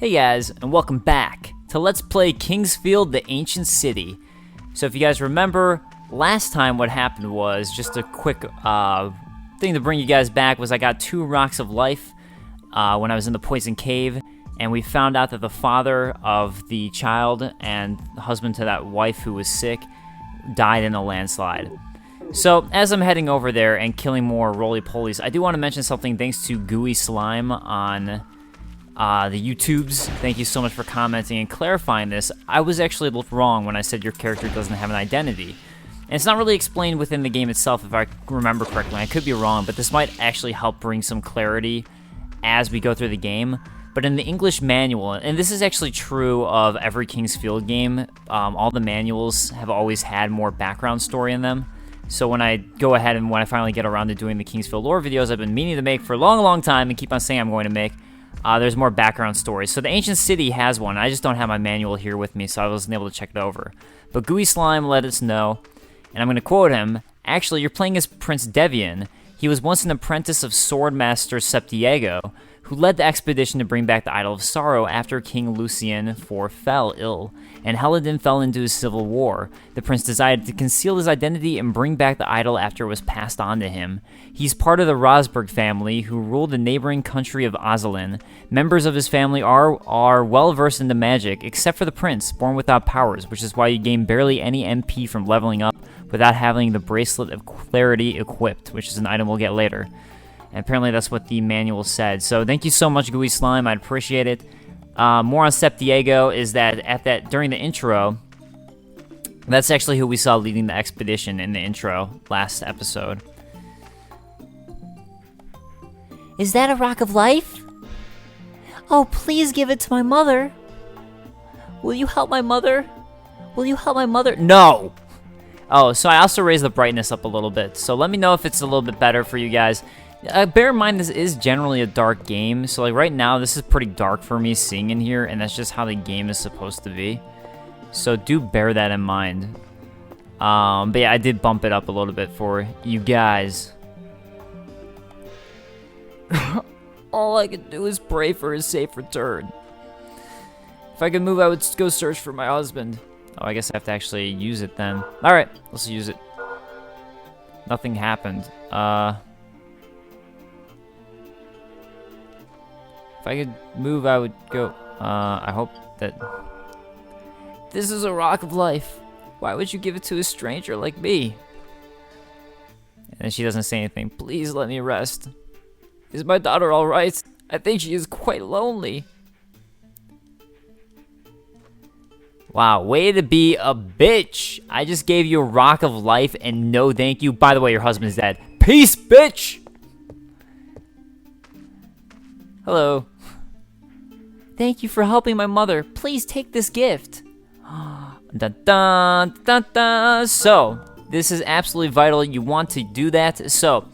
Hey guys, and welcome back to Let's Play Kingsfield, the Ancient City. So if you guys remember, last time what happened was, just a quick thing to bring you guys back, was I got 2 rocks of life when I was in the Poison Cave, and we found out that the father of the child and the husband to that wife who was sick died in a landslide. So, as I'm heading over there and killing more roly-polies, I do want to mention something thanks to Gooey Slime on the YouTubes. Thank you so much for commenting and clarifying this. I was actually wrong when I said your character doesn't have an identity. And it's not really explained within the game itself, if I remember correctly. I could be wrong, but this might actually help bring some clarity as we go through the game. But in the English manual, and this is actually true of every Kingsfield game, all the manuals have always had more background story in them. So when I go ahead and when I finally get around to doing the Kingsfield lore videos I've been meaning to make for a long, long time and keep on saying I'm going to make, there's more background stories. So the Ancient City has one. I just don't have my manual here with me, so I wasn't able to check it over. But Gooey Slime let us know, and I'm going to quote him. Actually, you're playing as Prince Devian. He was once an apprentice of Swordmaster Septiego, who led the expedition to bring back the Idol of Sorrow after King Lucien IV fell ill, and Helladin fell into a civil war. The prince decided to conceal his identity and bring back the idol after it was passed on to him. He's part of the Rosberg family, who ruled the neighboring country of Azalin. Members of his family are well-versed into magic, except for the prince, born without powers, which is why you gain barely any MP from leveling up without having the Bracelet of Clarity equipped, which is an item we'll get later. And apparently that's what the manual said. So thank you so much, Gooey Slime. I'd appreciate it. More on Septiego is that during the intro, that's actually who we saw leading the expedition in the intro last episode. Is that a rock of life? Oh, please give it to my mother. Will you help my mother? Will you help my mother? No! Oh, so I also raised the brightness up a little bit. So let me know if it's a little bit better for you guys. Bear in mind, this is generally a dark game, so like right now, this is pretty dark for me seeing in here, and that's just how the game is supposed to be. So do bear that in mind. But yeah, I did bump it up a little bit for you guys. All I could do is pray for his safe return. If I could move, I would go search for my husband. Oh, I guess I have to actually use it then. Alright, let's use it. Nothing happened. If I could move, I would go. I hope that... This is a rock of life. Why would you give it to a stranger like me? And then she doesn't say anything. Please let me rest. Is my daughter alright? I think she is quite lonely. Wow, way to be a bitch. I just gave you a rock of life and no thank you. By the way, your husband's dead. Peace, bitch! Hello. Thank you for helping my mother. Please take this gift. Dun, dun, dun, dun. So, this is absolutely vital. You want to do that. So,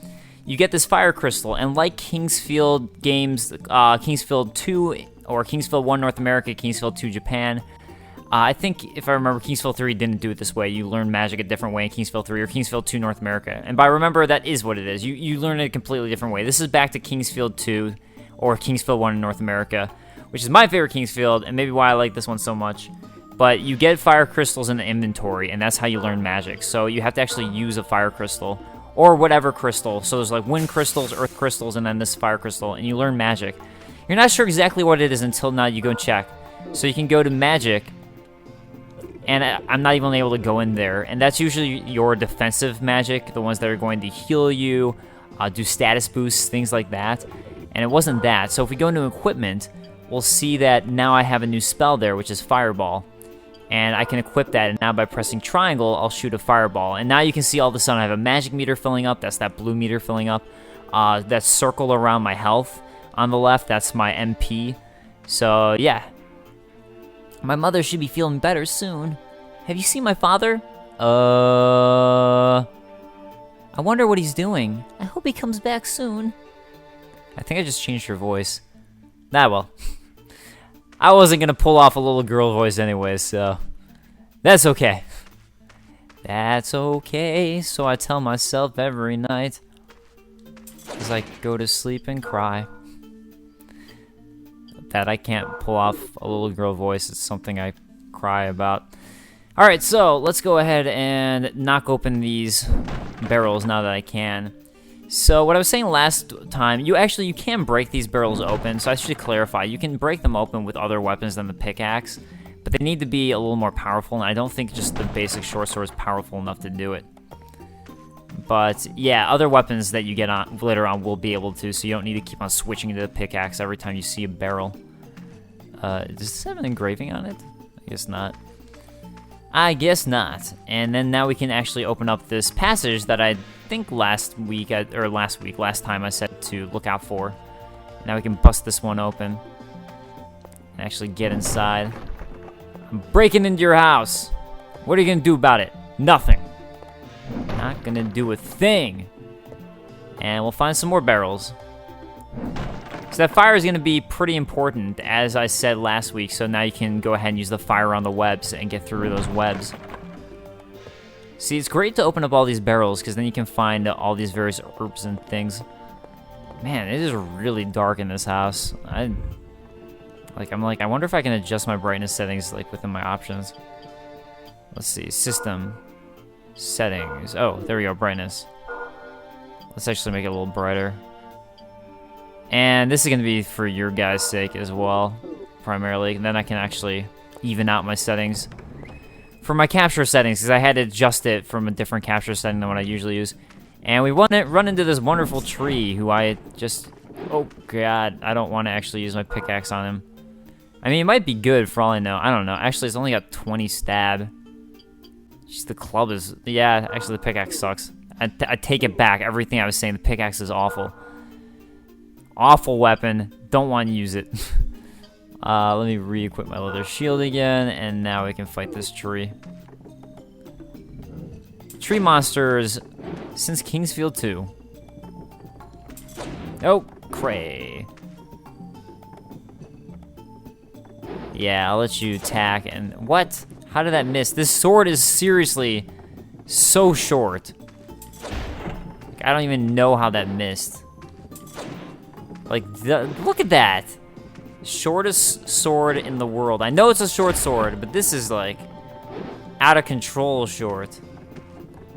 you get this fire crystal, and like Kingsfield games, Kingsfield 2, or Kingsfield 1 North America, Kingsfield 2 Japan, I think, if I remember, Kingsfield 3 didn't do it this way. You learn magic a different way in Kingsfield 3 or Kingsfield 2 North America. And by remember, that is what it is. You learn it a completely different way. This is back to Kingsfield 2 or Kingsfield 1 in North America, which is my favorite Kingsfield, and maybe why I like this one so much. But you get fire crystals in the inventory, and that's how you learn magic. So you have to actually use a fire crystal, or whatever crystal. So there's like wind crystals, earth crystals, and then this fire crystal, and you learn magic. You're not sure exactly what it is until now you go check. So you can go to magic, and I'm not even able to go in there. And that's usually your defensive magic, the ones that are going to heal you, do status boosts, things like that. And it wasn't that. So if we go into equipment, we'll see that now I have a new spell there, which is Fireball. And I can equip that, and now by pressing triangle, I'll shoot a fireball. And now you can see all of a sudden I have a magic meter filling up. That's that blue meter filling up. That circle around my health on the left, that's my MP. So, yeah. My mother should be feeling better soon. Have you seen my father? I wonder what he's doing. I hope he comes back soon. I think I just changed your voice. Nah, well. I wasn't gonna pull off a little girl voice anyway, so... That's okay. That's okay, so I tell myself every night. As I go to sleep and cry. that I can't pull off a little girl voice. It's something I cry about. Alright, so let's go ahead and knock open these barrels now that I can. So what I was saying last time, you can break these barrels open, so I should clarify. You can break them open with other weapons than the pickaxe, but they need to be a little more powerful, and I don't think just the basic short sword is powerful enough to do it. But yeah, other weapons that you get on later on will be able to, so you don't need to keep on switching to the pickaxe every time you see a barrel. Does this have an engraving on it? I guess not. I guess not. And then now we can actually open up this passage that I think last time I said to look out for. Now we can bust this one open and actually get inside. I'm breaking into your house. What are you gonna do about it? Nothing. Not gonna do a thing. And we'll find some more barrels. So that fire is gonna be pretty important, as I said last week, so now you can go ahead and use the fire on the webs and get through those webs. See, it's great to open up all these barrels, because then you can find all these various herbs and things. Man, it is really dark in this house. I'm like, I wonder if I can adjust my brightness settings, like, within my options. Let's see, system, settings. Oh, there we go, brightness. Let's actually make it a little brighter. And this is going to be for your guys' sake as well, primarily. And then I can actually even out my settings. For my capture settings, because I had to adjust it from a different capture setting than what I usually use. And we run into this wonderful tree who I just... Oh, God. I don't want to actually use my pickaxe on him. I mean, it might be good for all I know. I don't know. Actually, it's only got 20 stab. Just the club is... Yeah, actually, the pickaxe sucks. I take it back. Everything I was saying, the pickaxe is awful. Awful weapon. Don't want to use it. Let me re-equip my leather shield again, and now we can fight this tree. Tree monsters since Kingsfield 2. Oh, cray. Yeah, I'll let you attack. And what? How did that miss? This sword is seriously so short. I don't even know how that missed. Like, look at that. Shortest sword in the world. I know it's a short sword, but this is, like, out of control short.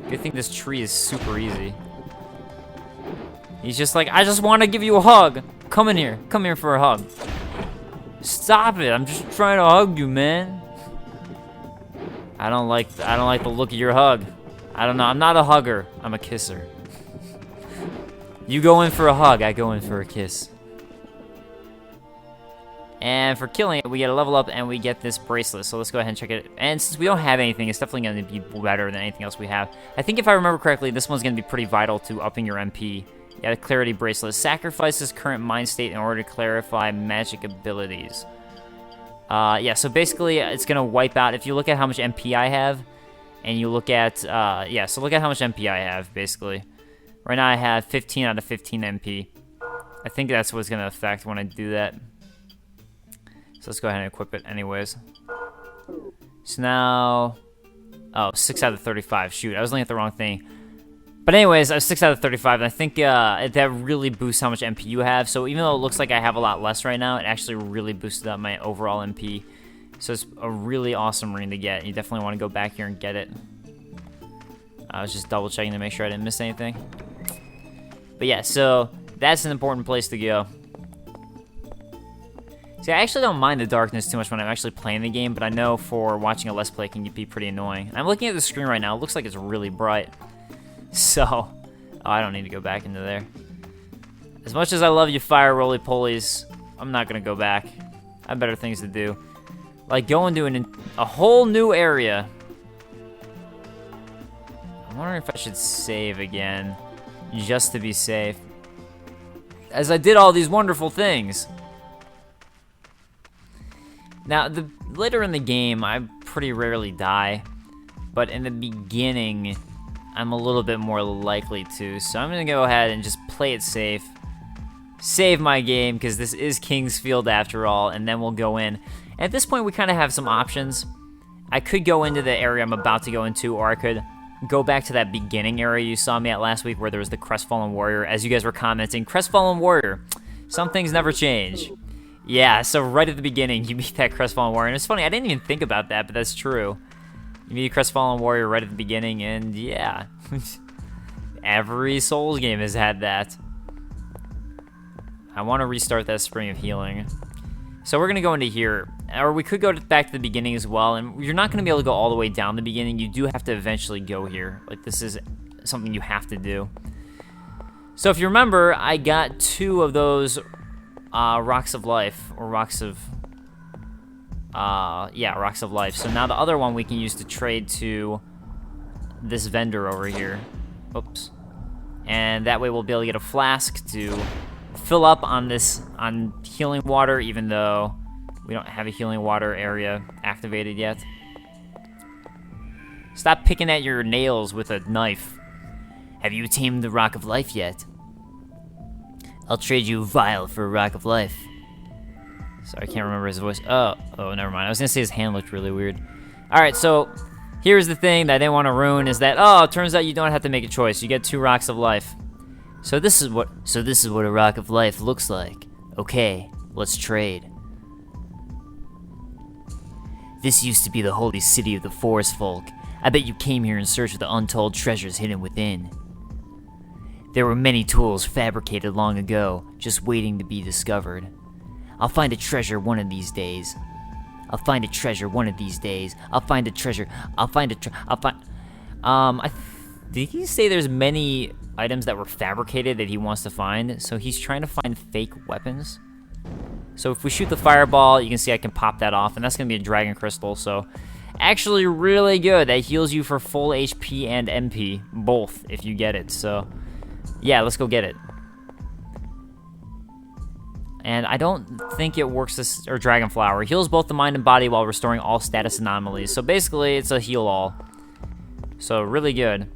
Good thing this tree is super easy. He's just like, I just want to give you a hug. Come in here. Come here for a hug. Stop it. I'm just trying to hug you, man. I don't like the look of your hug. I don't know. I'm not a hugger. I'm a kisser. You go in for a hug, I go in for a kiss. And for killing it, we get a level up and we get this bracelet. So let's go ahead and check it. And since we don't have anything, it's definitely going to be better than anything else we have. I think if I remember correctly, this one's going to be pretty vital to upping your MP. Yeah, the clarity bracelet. Sacrifices current mind state in order to clarify magic abilities. Yeah, so basically it's going to wipe out. If you look at how much MP I have, and you look at, yeah, so look at how much MP I have, basically. Right now I have 15 out of 15 MP. I think that's what's going to affect when I do that. So let's go ahead and equip it anyways. So now... Oh, 6 out of 35. Shoot, I was looking at the wrong thing. But anyways, I have 6 out of 35, and I think that really boosts how much MP you have. So even though it looks like I have a lot less right now, it actually really boosted up my overall MP. So it's a really awesome ring to get. You definitely want to go back here and get it. I was just double checking to make sure I didn't miss anything. But yeah, so that's an important place to go. See, I actually don't mind the darkness too much when I'm actually playing the game, but I know for watching a Let's Play it can be pretty annoying. I'm looking at the screen right now. It looks like it's really bright. So, oh, I don't need to go back into there. As much as I love you fire roly-polies, I'm not going to go back. I have better things to do. Like go into a whole new area. I'm wondering if I should save again, just to be safe. As I did all these wonderful things. Now, later in the game, I pretty rarely die. But in the beginning, I'm a little bit more likely to. So I'm going to go ahead and just play it safe. Save my game, because this is Kingsfield after all, and then we'll go in. At this point, we kind of have some options. I could go into the area I'm about to go into, or I could go back to that beginning area you saw me at last week where there was the Crestfallen Warrior. As you guys were commenting, Crestfallen Warrior, some things never change. Yeah, so right at the beginning, you meet that crestfallen warrior. And it's funny, I didn't even think about that, but that's true. You meet a crestfallen warrior right at the beginning, and yeah. Every Souls game has had that. I want to restart that Spring of Healing. So we're going to go into here. Or we could go back to the beginning as well. And you're not going to be able to go all the way down the beginning. You do have to eventually go here. Like, this is something you have to do. So if you remember, I got 2 of those Rocks of Life. Or Rocks of... yeah, Rocks of Life. So now the other one we can use to trade to this vendor over here. Oops. And that way we'll be able to get a flask to fill up on healing water, even though we don't have a healing water area activated yet. Stop picking at your nails with a knife. Have you tamed the Rock of Life yet? I'll trade you Vile for a Rock of Life. Sorry, I can't remember his voice. Oh, never mind. I was gonna say his hand looked really weird. Alright, so here's the thing that I didn't want to ruin is that, oh, it turns out you don't have to make a choice. You get 2 Rocks of Life. So this is what a Rock of Life looks like. Okay, let's trade. This used to be the holy city of the forest folk. I bet you came here in search of the untold treasures hidden within. There were many tools fabricated long ago, just waiting to be discovered. I'll find a treasure one of these days. I'll find a treasure one of these days. I'll find a treasure. Did he say there's many items that were fabricated that he wants to find? So he's trying to find fake weapons. So if we shoot the fireball, you can see I can pop that off, and that's gonna be a dragon crystal. So actually really good. That heals you for full HP and MP, both, if you get it. So yeah, let's go get it. And I don't think it works this, or Dragon Flower. Heals both the mind and body while restoring all status anomalies. So basically, it's a heal all. So really good.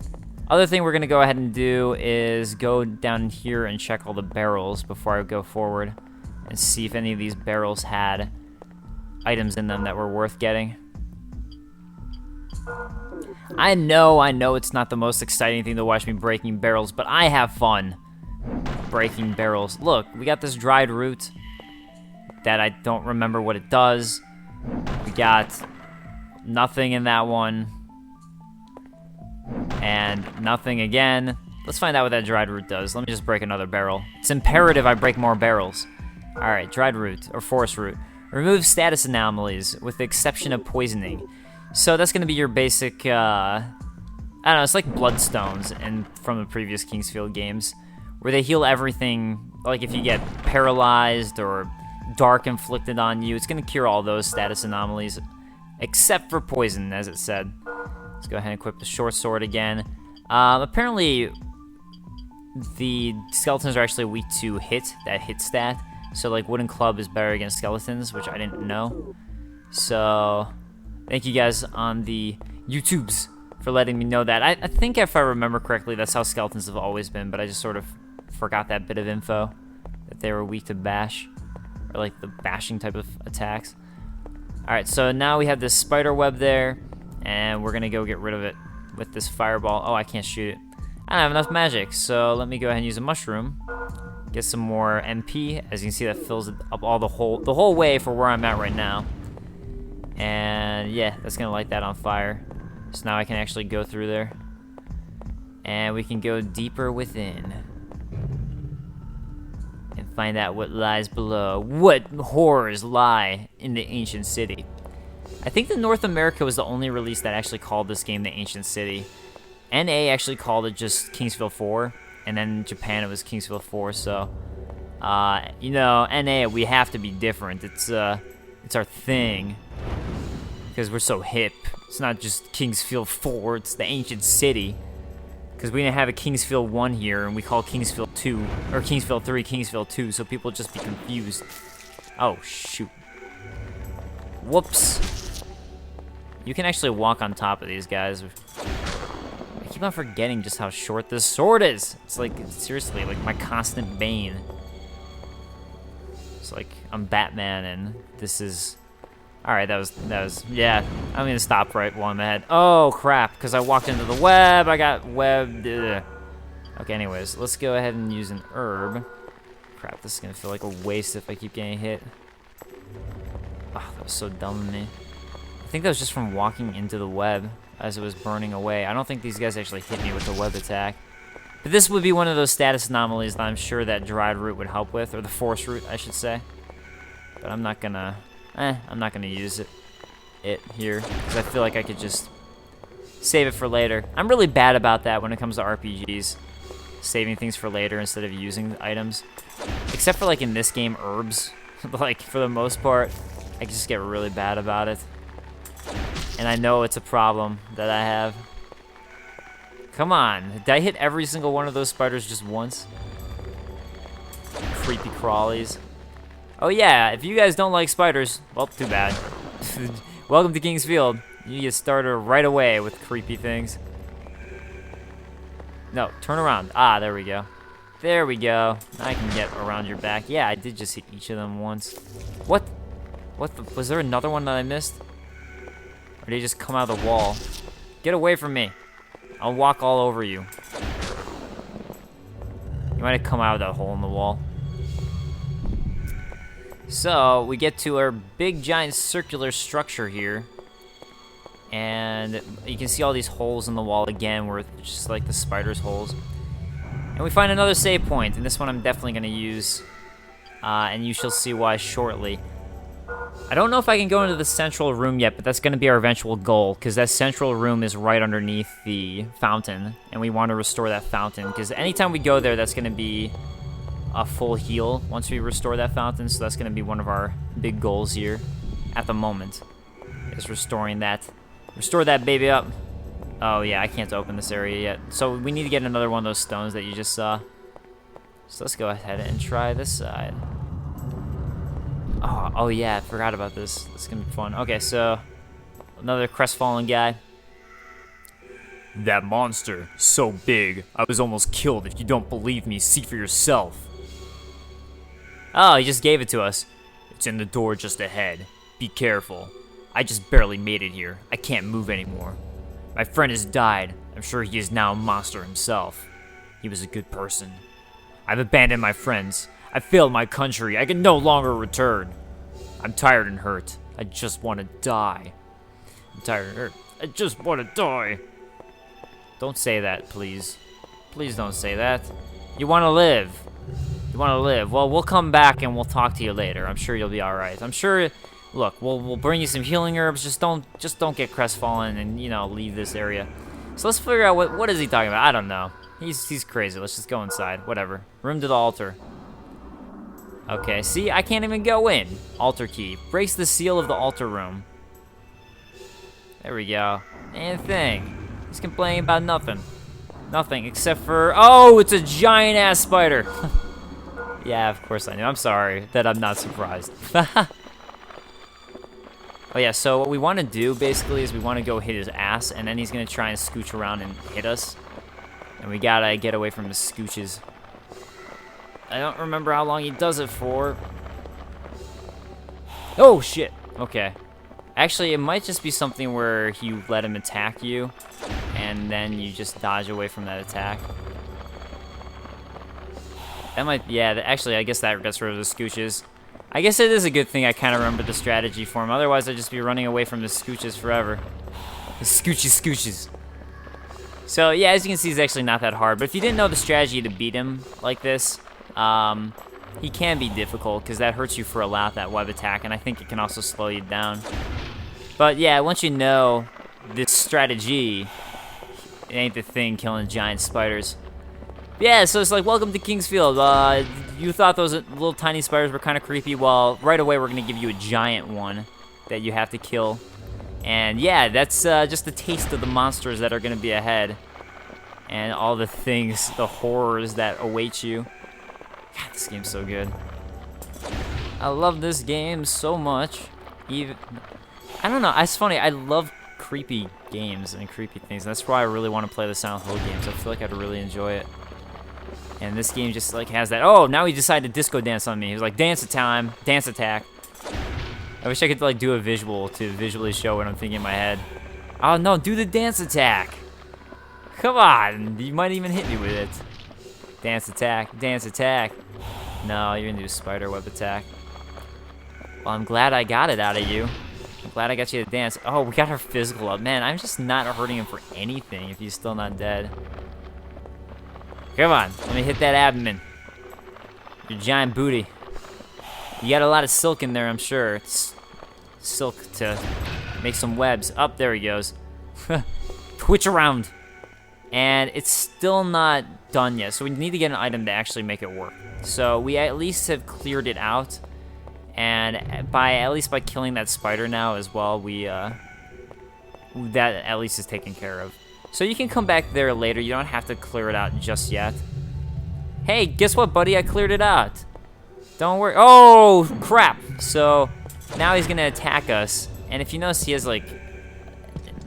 Other thing we're gonna go ahead and do is go down here and check all the barrels before I go forward and see if any of these barrels had items in them that were worth getting. I know it's not the most exciting thing to watch me breaking barrels, but I have fun breaking barrels. Look, we got this dried root that I don't remember what it does. We got nothing in that one. And nothing again. Let's find out what that dried root does. Let me just break another barrel. It's imperative I break more barrels. Alright, dried root, or forest root. Remove status anomalies, with the exception of poisoning. So that's gonna be your basic, I don't know, it's like bloodstones from the previous Kingsfield games, where they heal everything. Like if you get paralyzed or dark inflicted on you, it's gonna cure all those status anomalies, except for poison, as it said. Let's go ahead and equip the short sword again. Apparently, the skeletons are actually weak to that hit stat. So like wooden club is better against skeletons, which I didn't know. So thank you guys on the YouTubes for letting me know that. I think if I remember correctly, that's how skeletons have always been, but I just sort of forgot that bit of info, that they were weak to bash, or like the bashing type of attacks. Alright, so now we have this spider web there, and we're gonna go get rid of it with this fireball. Oh, I can't shoot it. I don't have enough magic, so let me go ahead and use a mushroom. Get some more MP. As you can see, that fills it up all the whole way for where I'm at right now. And yeah, that's gonna light that on fire. So now I can actually go through there. And we can go deeper within. And find out what lies below. What horrors lie in the ancient city. I think that North America was the only release that actually called this game the Ancient City. NA actually called it just Kingsfield 4, and then in Japan it was Kingsfield 4, so, you know, NA, we have to be different. It's our thing, because we're so hip. It's not just Kingsfield 4, it's the Ancient City, because we didn't have a Kingsfield 1 here, and we call Kingsfield 2, or Kingsfield 3, Kingsfield 2, so people just be confused. Oh, shoot. Whoops. You can actually walk on top of these guys. I keep on forgetting just how short this sword is. It's like, seriously, like my constant bane. It's like I'm Batman and this is... Alright, that was, yeah. I'm gonna stop right while I'm ahead. Oh, crap, because I walked into the web. I got webbed. Ugh. Okay, anyways, let's go ahead and use an herb. Crap, this is gonna feel like a waste if I keep getting hit. That was so dumb of me. I think that was just from walking into the web as it was burning away. I don't think these guys actually hit me with the web attack. But this would be one of those status anomalies that I'm sure that dried root would help with, or the force root, I should say. But I'm not gonna use it here, because I feel like I could just save it for later. I'm really bad about that when it comes to RPGs, saving things for later instead of using items. Except for like in this game, herbs. Like for the most part, I just get really bad about it. And I know it's a problem that I have. Come on, did I hit every single one of those spiders just once? Creepy crawlies. Oh yeah, if you guys don't like spiders, well, too bad. Welcome to King's Field. You get started right away with creepy things. No, turn around. Ah, there we go. There we go. I can get around your back. Yeah, I did just hit each of them once. What? Was there another one that I missed? Or did he just come out of the wall? Get away from me. I'll walk all over you. You might have come out of that hole in the wall. So, we get to our big giant circular structure here. And you can see all these holes in the wall again, where it's just like the spider's holes. And we find another save point, and this one I'm definitely going to use. And you shall see why shortly. I don't know if I can go into the central room yet, but that's going to be our eventual goal, because that central room is right underneath the fountain, and we want to restore that fountain, because anytime we go there, that's going to be a full heal once we restore that fountain, so that's going to be one of our big goals here at the moment, is restoring that. Restore that baby up. Oh yeah, I can't open this area yet, so we need to get another one of those stones that you just saw. So let's go ahead and try this side. Oh yeah, I forgot about this. This is gonna be fun. Okay, so another crestfallen guy. That monster, so big, I was almost killed. If you don't believe me, see for yourself. Oh, he just gave it to us. It's in the door just ahead. Be careful. I just barely made it here. I can't move anymore. My friend has died. I'm sure he is now a monster himself. He was a good person. I've abandoned my friends. I failed my country. I can no longer return. I'm tired and hurt. I just want to die. I'm tired and hurt. I just want to die. Don't say that, please. Please don't say that. You want to live. You want to live. Well, we'll come back and we'll talk to you later. I'm sure you'll be all right. I'm sure. Look, we'll bring you some healing herbs. Just don't get crestfallen and leave this area. So let's figure out what is he talking about. I don't know. He's crazy. Let's just go inside. Whatever. Room to the altar. Okay, see, I can't even go in. Altar key. Breaks the seal of the altar room. There we go. And thing. He's complaining about nothing. Nothing except for... Oh, it's a giant-ass spider. Yeah, of course I knew. I'm sorry that I'm not surprised. Oh yeah, so what we want to do, basically, is we want to go hit his ass, and then he's going to try and scooch around and hit us. And we gotta get away from his scooches. I don't remember how long he does it for. Oh, shit. Okay. Actually, it might just be something where you let him attack you, and then you just dodge away from that attack. That might, yeah, actually, I guess that gets rid of the scooches. I guess it is a good thing I kind of remember the strategy for him. Otherwise, I'd just be running away from the scooches forever. The scooches. So, yeah, as you can see, it's actually not that hard. But if you didn't know the strategy to beat him like this, he can be difficult because that hurts you for a lot, that web attack, and I think it can also slow you down. But yeah, once you know this strategy, it ain't the thing killing giant spiders. Yeah, so it's like, welcome to King's Field. You thought those little tiny spiders were kind of creepy. Well, right away we're going to give you a giant one that you have to kill. And yeah, that's just a taste of the monsters that are going to be ahead. And all the things, the horrors that await you. God, this game's so good. I love this game so much. Even, I don't know, it's funny, I love creepy games and creepy things. That's why I really want to play the Silent Hill games. I feel like I'd really enjoy it. And this game just like has that. Oh, now he decided to disco dance on me. He was like, dance time, dance attack. I wish I could like do a visual to visually show what I'm thinking in my head. Oh no, do the dance attack. Come on, you might even hit me with it. Dance attack, dance attack. No, you're gonna do a spider web attack. Well, I'm glad I got it out of you. I'm glad I got you to dance. Oh, we got our physical up. Man, I'm just not hurting him for anything if he's still not dead. Come on, let me hit that abdomen. Your giant booty. You got a lot of silk in there, I'm sure. It's silk to make some webs. Up, there he goes. Twitch around. And it's still not done yet, so we need to get an item to actually make it work. So we at least have cleared it out. And at least by killing that spider now as well, that at least is taken care of. So you can come back there later. You don't have to clear it out just yet. Hey, guess what, buddy? I cleared it out. Don't worry. Oh, crap. So now he's going to attack us. And if you notice, he has, like,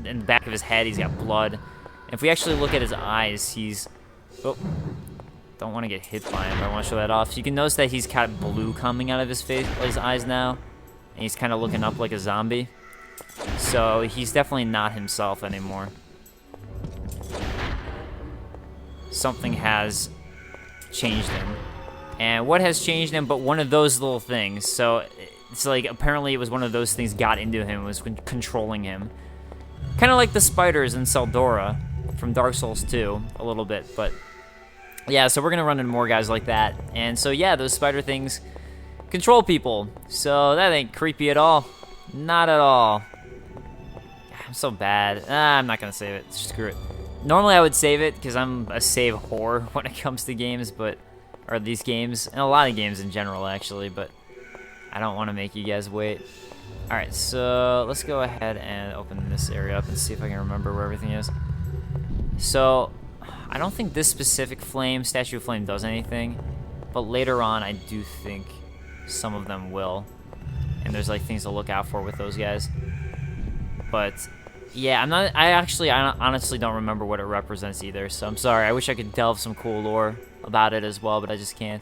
in the back of his head, he's got blood. And if we actually look at his eyes, he's... Oh, don't want to get hit by him. I want to show that off. So you can notice that he's got blue coming out of his face, his eyes now. And he's kind of looking up like a zombie. So he's definitely not himself anymore. Something has changed him. And what has changed him but one of those little things? So it's like apparently it was one of those things got into him, was controlling him. Kind of like the spiders in Seldora from Dark Souls 2 a little bit, but yeah, so we're gonna run into more guys like that. And so yeah, those spider things control people. So that ain't creepy at all. Not at all. I'm so bad. I'm not gonna save it. Screw it. Normally I would save it because I'm a save whore when it comes to games, or these games, and a lot of games in general actually, but I don't want to make you guys wait. Alright, so let's go ahead and open this area up and see if I can remember where everything is. So I don't think this specific statue of flame does anything, but later on I do think some of them will, and there's like things to look out for with those guys. But yeah, I honestly don't remember what it represents either, so I'm sorry. I wish I could delve some cool lore about it as well, but I just can't.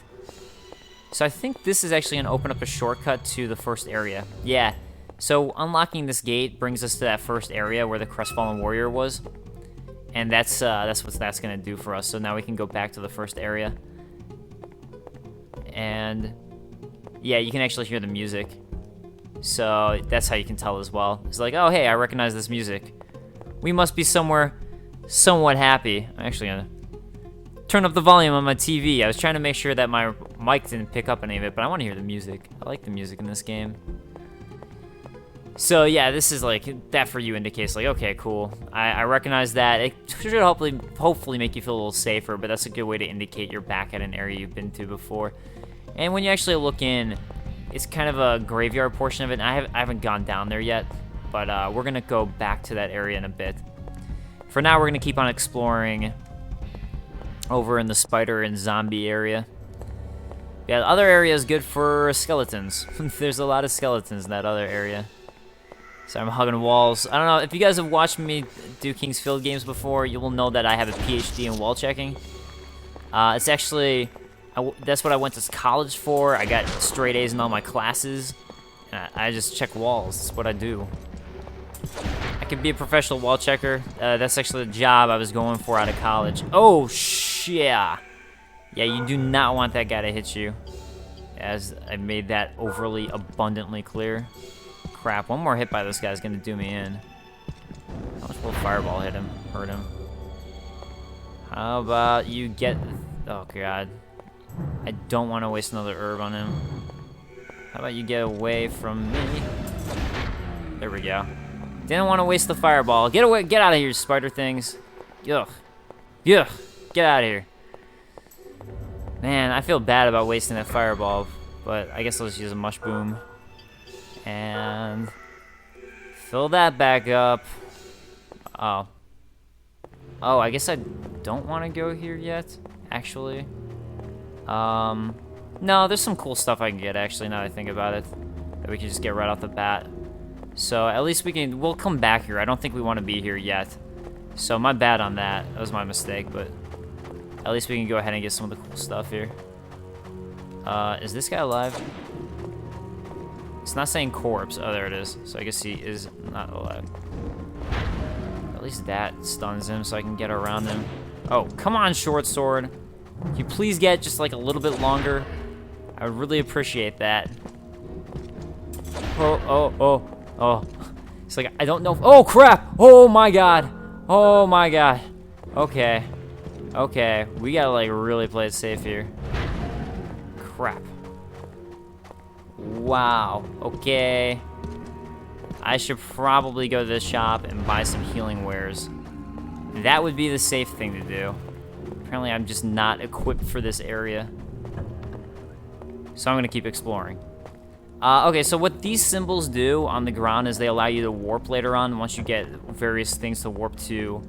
So I think this is actually going to open up a shortcut to the first area. Yeah, so unlocking this gate brings us to that first area where the Crestfallen Warrior was. And that's what that's going to do for us. So now we can go back to the first area. And yeah, you can actually hear the music. So that's how you can tell as well. It's like, oh, hey, I recognize this music. We must be somewhere somewhat happy. I'm actually going to turn up the volume on my TV. I was trying to make sure that my mic didn't pick up any of it, but I want to hear the music. I like the music in this game. So yeah, this is like, that for you indicates like, okay, cool. I recognize that. It should hopefully make you feel a little safer, but that's a good way to indicate you're back at an area you've been to before. And when you actually look in, it's kind of a graveyard portion of it. And I haven't gone down there yet, but we're going to go back to that area in a bit. For now, we're going to keep on exploring over in the spider and zombie area. Yeah, the other area is good for skeletons. There's a lot of skeletons in that other area. So I'm hugging walls. I don't know, if you guys have watched me do King's Field games before, you will know that I have a PhD in wall checking. It's actually... that's what I went to college for. I got straight A's in all my classes. I just check walls. That's what I do. I could be a professional wall checker. That's actually the job I was going for out of college. Oh, yeah. Yeah, you do not want that guy to hit you. As I made that overly abundantly clear. Crap, one more hit by this guy is going to do me in. How much will a fireball hurt him? How about you get... Oh, God. I don't want to waste another herb on him. How about you get away from me? There we go. Didn't want to waste the fireball. Get away! Get out of here, spider things. Ugh. Ugh. Get out of here. Man, I feel bad about wasting that fireball, but I guess I'll just use a mush boom. And fill that back up. Oh. Oh, I guess I don't want to go here yet, actually. No, there's some cool stuff I can get, actually, now that I think about it, that we can just get right off the bat. So at least we'll come back here. I don't think we want to be here yet. So my bad on that. That was my mistake, but at least we can go ahead and get some of the cool stuff here. Is this guy alive? It's not saying corpse. Oh, there it is. So I guess he is not alive. At least that stuns him so I can get around him. Oh, come on, short sword. Can you please get just like a little bit longer? I would really appreciate that. Oh. It's like, I don't know. Oh, crap. Oh, my God. Oh, my God. Okay. Okay. We gotta, like, really play it safe here. Crap. Wow. Okay. I should probably go to the shop and buy some healing wares. That would be the safe thing to do. Apparently, I'm just not equipped for this area. So I'm gonna keep exploring. Okay, so what these symbols do on the ground is they allow you to warp later on once you get various things to warp to.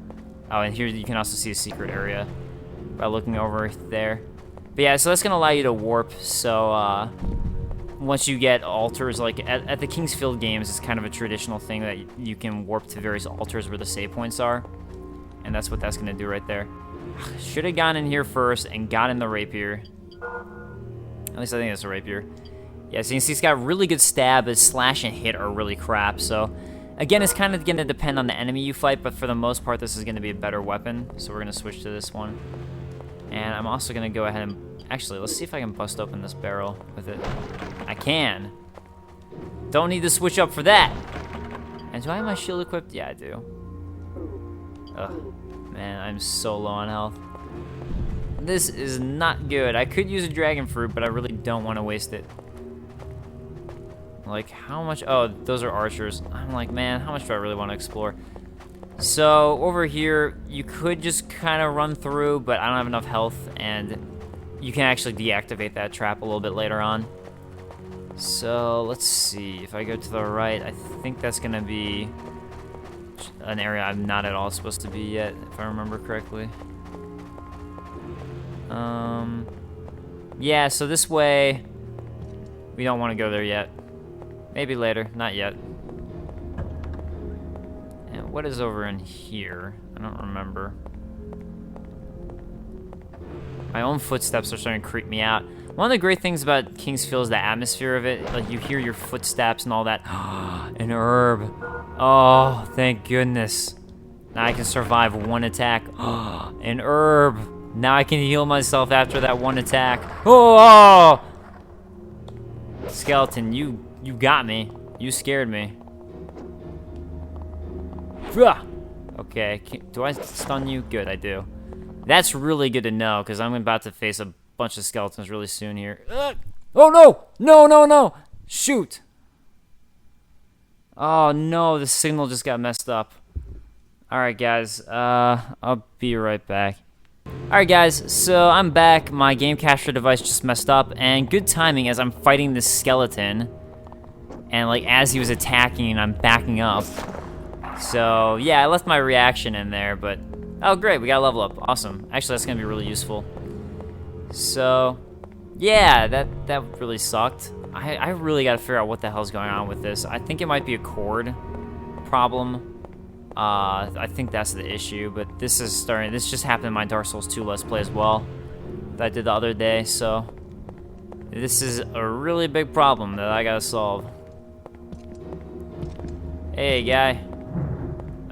Oh, and here you can also see a secret area by looking over there. But yeah, so that's gonna allow you to warp. So once you get altars, like at the Kingsfield games, it's kind of a traditional thing that you can warp to various altars where the save points are. And that's what that's gonna do right there. Should have gone in here first and got in the rapier. At least I think it's a rapier. Yeah, so you can see it's got really good stab, but slash and hit are really crap. So, again, it's kind of going to depend on the enemy you fight, but for the most part, this is going to be a better weapon. So we're going to switch to this one. And I'm also going to go ahead and... Actually, let's see if I can bust open this barrel with it. I can. Don't need to switch up for that. And do I have my shield equipped? Yeah, I do. Ugh. Man, I'm so low on health. This is not good. I could use a dragon fruit, but I really don't want to waste it. Like, how much? Oh, those are archers. I'm like, man, how much do I really want to explore? So, over here, you could just kind of run through, but I don't have enough health, and you can actually deactivate that trap a little bit later on. So, let's see. If I go to the right, I think that's going to be an area I'm not at all supposed to be yet, if I remember correctly. Yeah, so this way, we don't want to go there yet. Maybe later, not yet. And what is over in here? I don't remember. My own footsteps are starting to creep me out. One of the great things about Kingsfield is the atmosphere of it. Like, you hear your footsteps and all that. An herb. Oh, thank goodness. Now I can survive one attack. An herb. Now I can heal myself after that one attack. Oh! Skeleton, you got me. You scared me. Okay, do I stun you? Good, I do. That's really good to know, because I'm about to face a bunch of skeletons really soon here. Oh, no! No, no, no! Shoot! Oh, no, the signal just got messed up. Alright, guys, I'll be right back. Alright, guys, so I'm back. My game capture device just messed up, and good timing as I'm fighting this skeleton. And, like, as he was attacking, I'm backing up. So, yeah, I left my reaction in there, but... Oh, great, we got a level up. Awesome. Actually, that's going to be really useful. So, yeah, that really sucked. I really got to figure out what the hell's going on with this. I think it might be a cord problem. I think that's the issue, but this just happened in my Dark Souls 2 Let's Play as well that I did the other day, so this is a really big problem that I gotta solve. Hey, guy.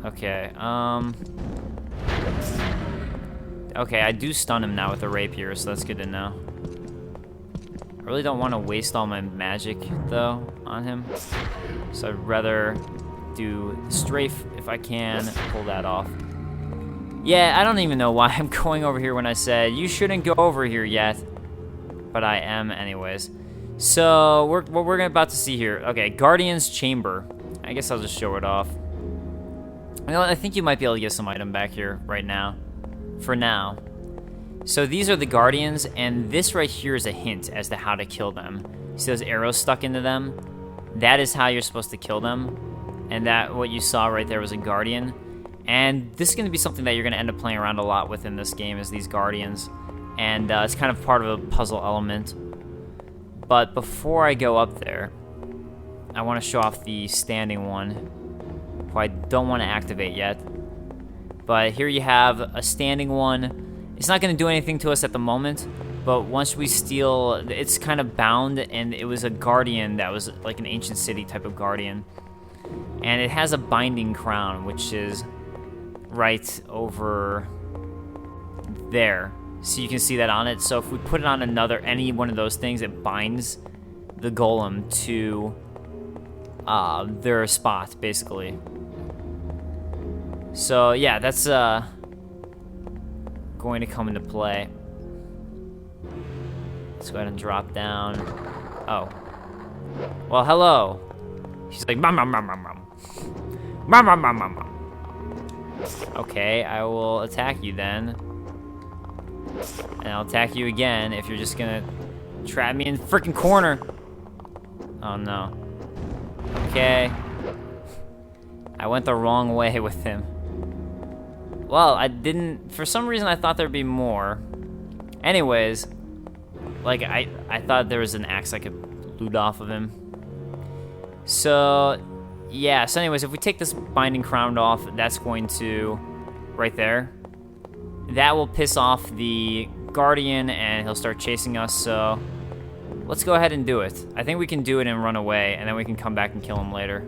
Okay, okay, I do stun him now with a rapier, so that's good to know. I really don't want to waste all my magic, though, on him, so I'd rather do strafe if I can, pull that off. Yeah, I don't even know why I'm going over here when I said you shouldn't go over here yet, but I am anyways. So what we're about to see here. Okay, Guardian's Chamber. I guess I'll just show it off. You know, I think you might be able to get some item back here right now. For now. So these are the Guardians, and this right here is a hint as to how to kill them. See those arrows stuck into them? That is how you're supposed to kill them. And that, what you saw right there was a Guardian. And this is going to be something that you're going to end up playing around a lot with in this game, is these Guardians. And it's kind of part of a puzzle element. But before I go up there, I want to show off the standing one, who I don't want to activate yet. But here you have a standing one. It's not going to do anything to us at the moment, but once we steal, it's kind of bound, and it was a Guardian that was like an ancient city type of Guardian. And it has a binding crown, which is right over there. So you can see that on it. So if we put it on any one of those things, it binds the golem to their spot, basically. So yeah, that's going to come into play. Let's go ahead and drop down. Oh. Well, hello. She's like, mom, mom, mom, mom, mom. Mom, mom, mom, mom, mom. Okay, I will attack you then. And I'll attack you again if you're just gonna trap me in the freaking corner. Oh no. Okay. I went the wrong way with him. Well, I didn't, for some reason I thought there'd be more. Anyways, like I thought there was an axe I could loot off of him. So, yeah, so anyways, if we take this binding crown off, that's going to, right there, that will piss off the guardian and he'll start chasing us, so let's go ahead and do it. I think we can do it and run away, and then we can come back and kill him later,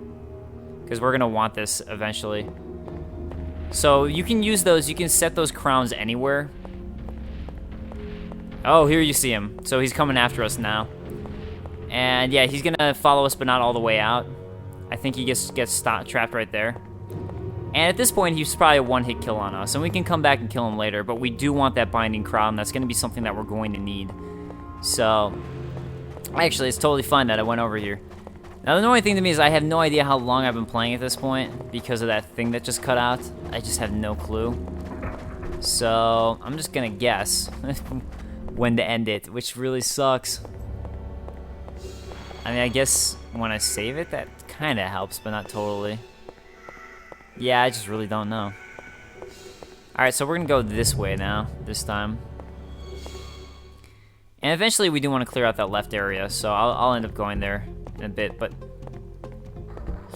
because we're gonna want this eventually. So you can use those, you can set those crowns anywhere. Oh, here you see him. So he's coming after us now. And yeah, he's gonna follow us, but not all the way out. I think he gets trapped right there. And at this point, he's probably a one-hit kill on us, and we can come back and kill him later, but we do want that binding crown. That's gonna be something that we're going to need. So, actually, it's totally fine that I went over here. Now, the annoying thing to me is I have no idea how long I've been playing at this point because of that thing that just cut out. I just have no clue. So, I'm just gonna guess when to end it, which really sucks. I mean, I guess when I save it, that kind of helps, but not totally. Yeah, I just really don't know. Alright, so we're gonna go this way now, this time. And eventually we do want to clear out that left area, so I'll end up going there in a bit, but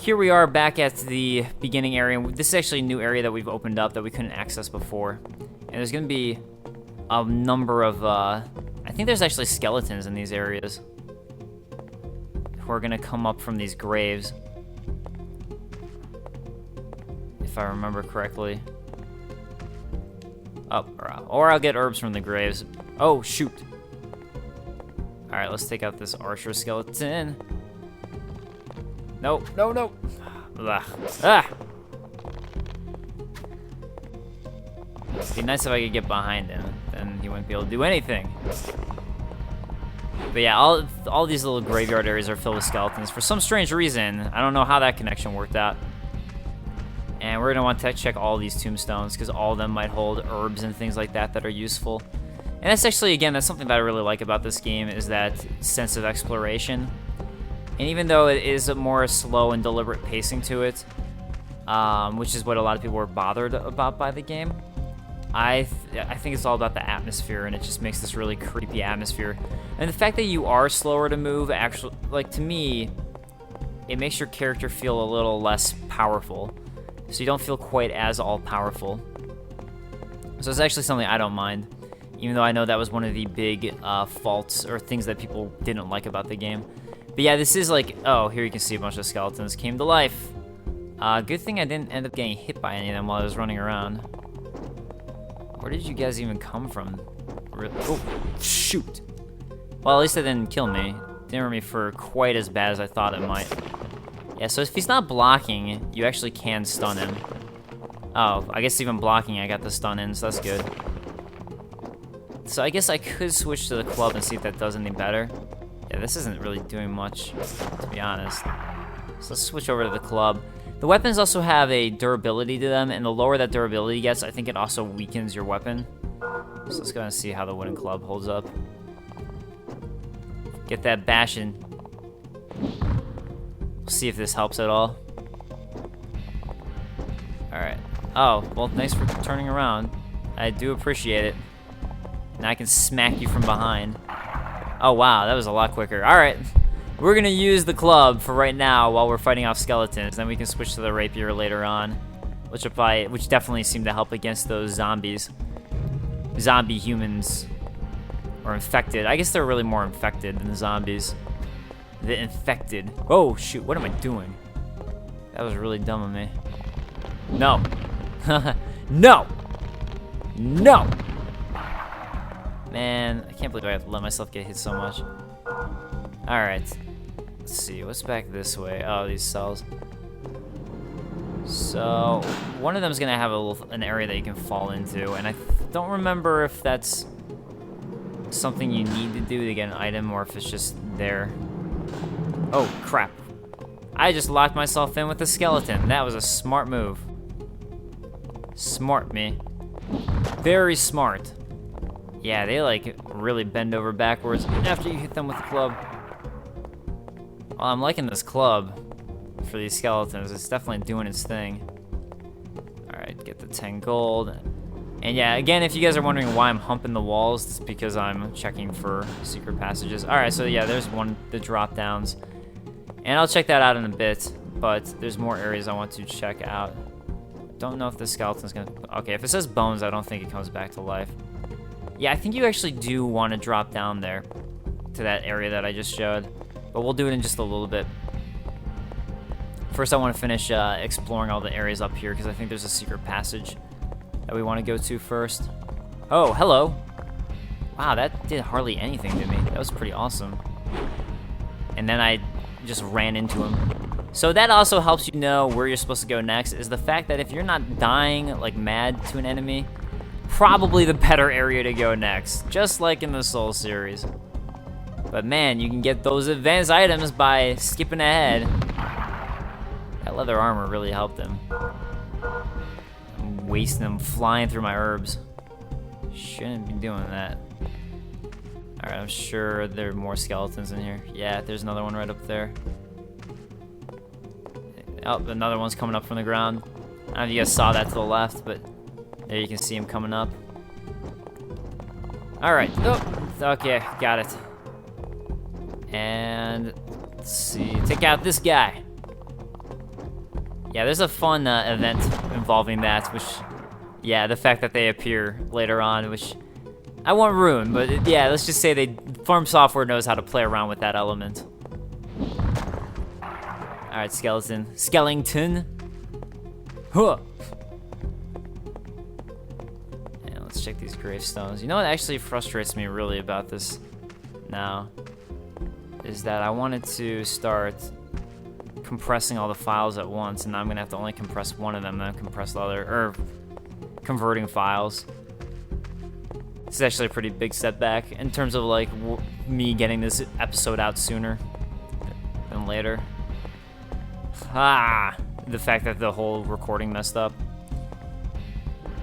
here we are back at the beginning area. This is actually a new area that we've opened up that we couldn't access before. And there's gonna be a number of, I think there's actually skeletons in these areas who are gonna come up from these graves, if I remember correctly. Oh, or I'll get herbs from the graves. Oh, shoot. Alright, let's take out this archer skeleton. No, no, no. Ugh. Ah! It'd be nice if I could get behind him, then he wouldn't be able to do anything. But yeah, all these little graveyard areas are filled with skeletons. For some strange reason, I don't know how that connection worked out. And we're gonna want to check all these tombstones, because all of them might hold herbs and things like that that are useful. And that's actually, again, that's something that I really like about this game, is that sense of exploration. And even though it is a more slow and deliberate pacing to it, which is what a lot of people were bothered about by the game, I think it's all about the atmosphere, and it just makes this really creepy atmosphere. And the fact that you are slower to move, actually, like, to me, it makes your character feel a little less powerful. So you don't feel quite as all-powerful. So it's actually something I don't mind, even though I know that was one of the big faults or things that people didn't like about the game. But yeah, this is like, oh, here you can see a bunch of skeletons came to life. Good thing I didn't end up getting hit by any of them while I was running around. Where did you guys even come from? Oh, shoot. Well, at least it didn't kill me. Didn't hurt me for quite as bad as I thought it might. Yeah, so if he's not blocking, you actually can stun him. Oh, I guess even blocking, I got the stun in, so that's good. So I guess I could switch to the club and see if that does any better. Yeah, this isn't really doing much, to be honest. So let's switch over to the club. The weapons also have a durability to them, and the lower that durability gets, I think it also weakens your weapon. So let's go and see how the wooden club holds up. Get that bashing. We'll see if this helps at all. Alright. Oh, well, thanks for turning around. I do appreciate it. Now I can smack you from behind. Oh, wow, that was a lot quicker. Alright. We're gonna use the club for right now while we're fighting off skeletons. Then we can switch to the rapier later on, which definitely seem to help against those zombies. Zombie humans. Or infected. I guess they're really more infected than the zombies. The infected. Oh, shoot. What am I doing? That was really dumb of me. No. No! No! Man, I can't believe I have to let myself get hit so much. Alright. Let's see, what's back this way? Oh, these cells. So, one of them's gonna have an area that you can fall into, and I don't remember if that's something you need to do to get an item or if it's just there. Oh, crap. I just locked myself in with a skeleton. That was a smart move. Smart me. Very smart. Yeah, they like really bend over backwards after you hit them with the club. Well, I'm liking this club for these skeletons. It's definitely doing its thing. Alright, get the 10 gold. And yeah, again, if you guys are wondering why I'm humping the walls, it's because I'm checking for secret passages. Alright, so yeah, there's the drop downs. And I'll check that out in a bit, but there's more areas I want to check out. Don't know if this skeleton's gonna... Okay, if it says bones, I don't think it comes back to life. Yeah, I think you actually do want to drop down there to that area that I just showed, but we'll do it in just a little bit. First, I want to finish exploring all the areas up here because I think there's a secret passage that we want to go to first. Oh, hello. Wow, that did hardly anything to me. That was pretty awesome. And then I just ran into him. So that also helps you know where you're supposed to go next, is the fact that if you're not dying like mad to an enemy, probably the better area to go next, just like in the Soul series. But man, you can get those advanced items by skipping ahead. That leather armor really helped him. I'm wasting them flying through my herbs. Shouldn't be doing that. Alright, I'm sure there are more skeletons in here. Yeah, there's another one right up there. Oh, another one's coming up from the ground. I don't know if you guys saw that to the left, but there you can see him coming up. Alright. Oh, okay, got it. And let's see. Take out this guy. Yeah, there's a fun event involving that, which, yeah, the fact that they appear later on, which I won't ruin, but yeah, let's just say Farm Software knows how to play around with that element. Alright, skeleton. Huh. And let's check these gravestones. You know what actually frustrates me really about this now is that I wanted to start compressing all the files at once, and now I'm gonna have to only compress one of them, then compress the other, or converting files. This is actually a pretty big setback in terms of like me getting this episode out sooner than later. The fact that the whole recording messed up.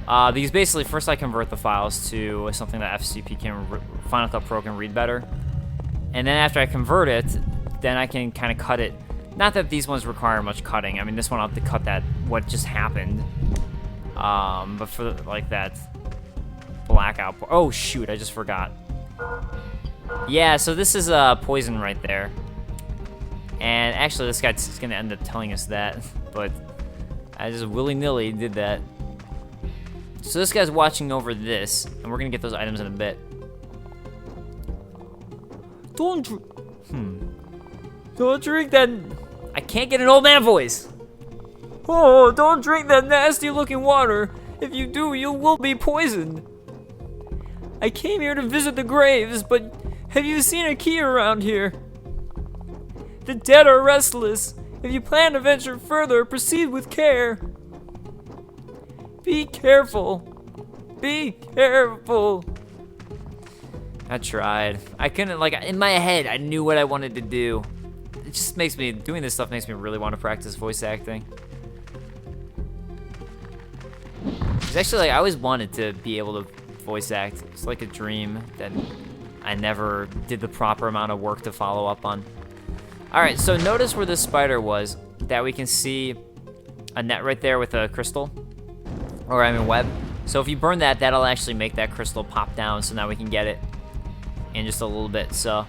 Because basically, first I convert the files to something that Final Cut Pro can read better, and then after I convert it, then I can kind of cut it. Not that these ones require much cutting. I mean, this one I'll have to cut what just happened. But for like that blackout. Oh shoot! I just forgot. Yeah, so this is poison right there. And actually, this guy's gonna end up telling us that, but I just willy-nilly did that. So this guy's watching over this, and we're gonna get those items in a bit. Don't drink that. I can't get an old man voice. Oh, don't drink that nasty-looking water. If you do, you will be poisoned. I came here to visit the graves, but have you seen a key around here? The dead are restless. If you plan to venture further, proceed with care. Be careful. Be careful. I tried. I couldn't, like, in my head, I knew what I wanted to do. It just makes me, doing this stuff makes me really want to practice voice acting. It's actually, like, I always wanted to be able to voice act. It's like a dream that I never did the proper amount of work to follow up on. Alright, so notice where this spider was, that we can see a net right there with a crystal, or I mean web. So if you burn that, that'll actually make that crystal pop down, so now we can get it in just a little bit. So,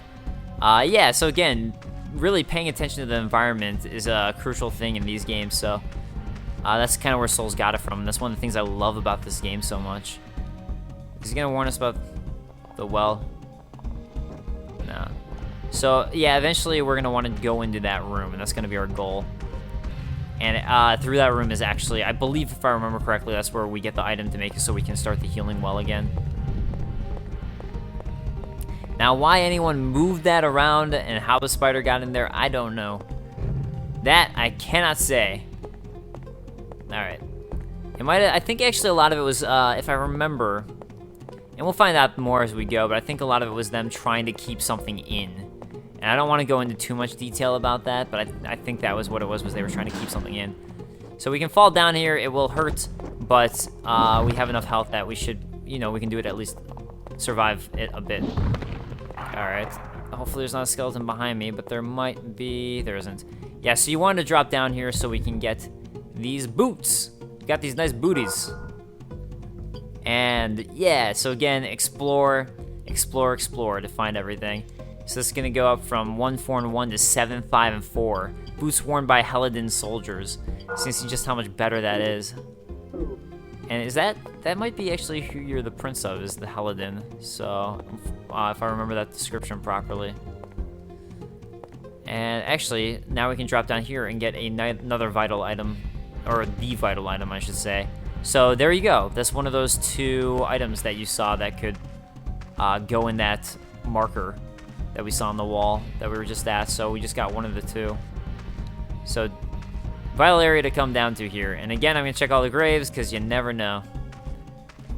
yeah, so again, really paying attention to the environment is a crucial thing in these games, so that's kind of where Souls got it from. That's one of the things I love about this game so much. Is he gonna warn us about the well? No. So, yeah, eventually we're going to want to go into that room, and that's going to be our goal. And through that room is actually, I believe, if I remember correctly, that's where we get the item to make it so we can start the healing well again. Now, why anyone moved that around and how the spider got in there, I don't know. That I cannot say. All right. I think actually a lot of it was, if I remember, and we'll find out more as we go, but I think a lot of it was them trying to keep something in. And I don't want to go into too much detail about that, but I think that was what it was they were trying to keep something in. So we can fall down here, it will hurt, but we have enough health that we should, we can do it, at least survive it a bit. Alright, hopefully there's not a skeleton behind me, but there might be, there isn't. Yeah, so you wanted to drop down here so we can get these boots. Got these nice booties. And yeah, so again, explore to find everything. So this is gonna go up from 1, 4, and 1 to 7, 5, and 4. Boots worn by Helidin soldiers. So you can see just how much better that is. And is that might be actually who you're the prince of, is the Helidin. So if I remember that description properly. And actually, now we can drop down here and get another vital item, or the vital item, I should say. So there you go. That's one of those 2 items that you saw that could go in that marker that we saw on the wall that we were just at. So we just got one of the 2. So vital area to come down to here. And again, I'm gonna check all the graves because you never know.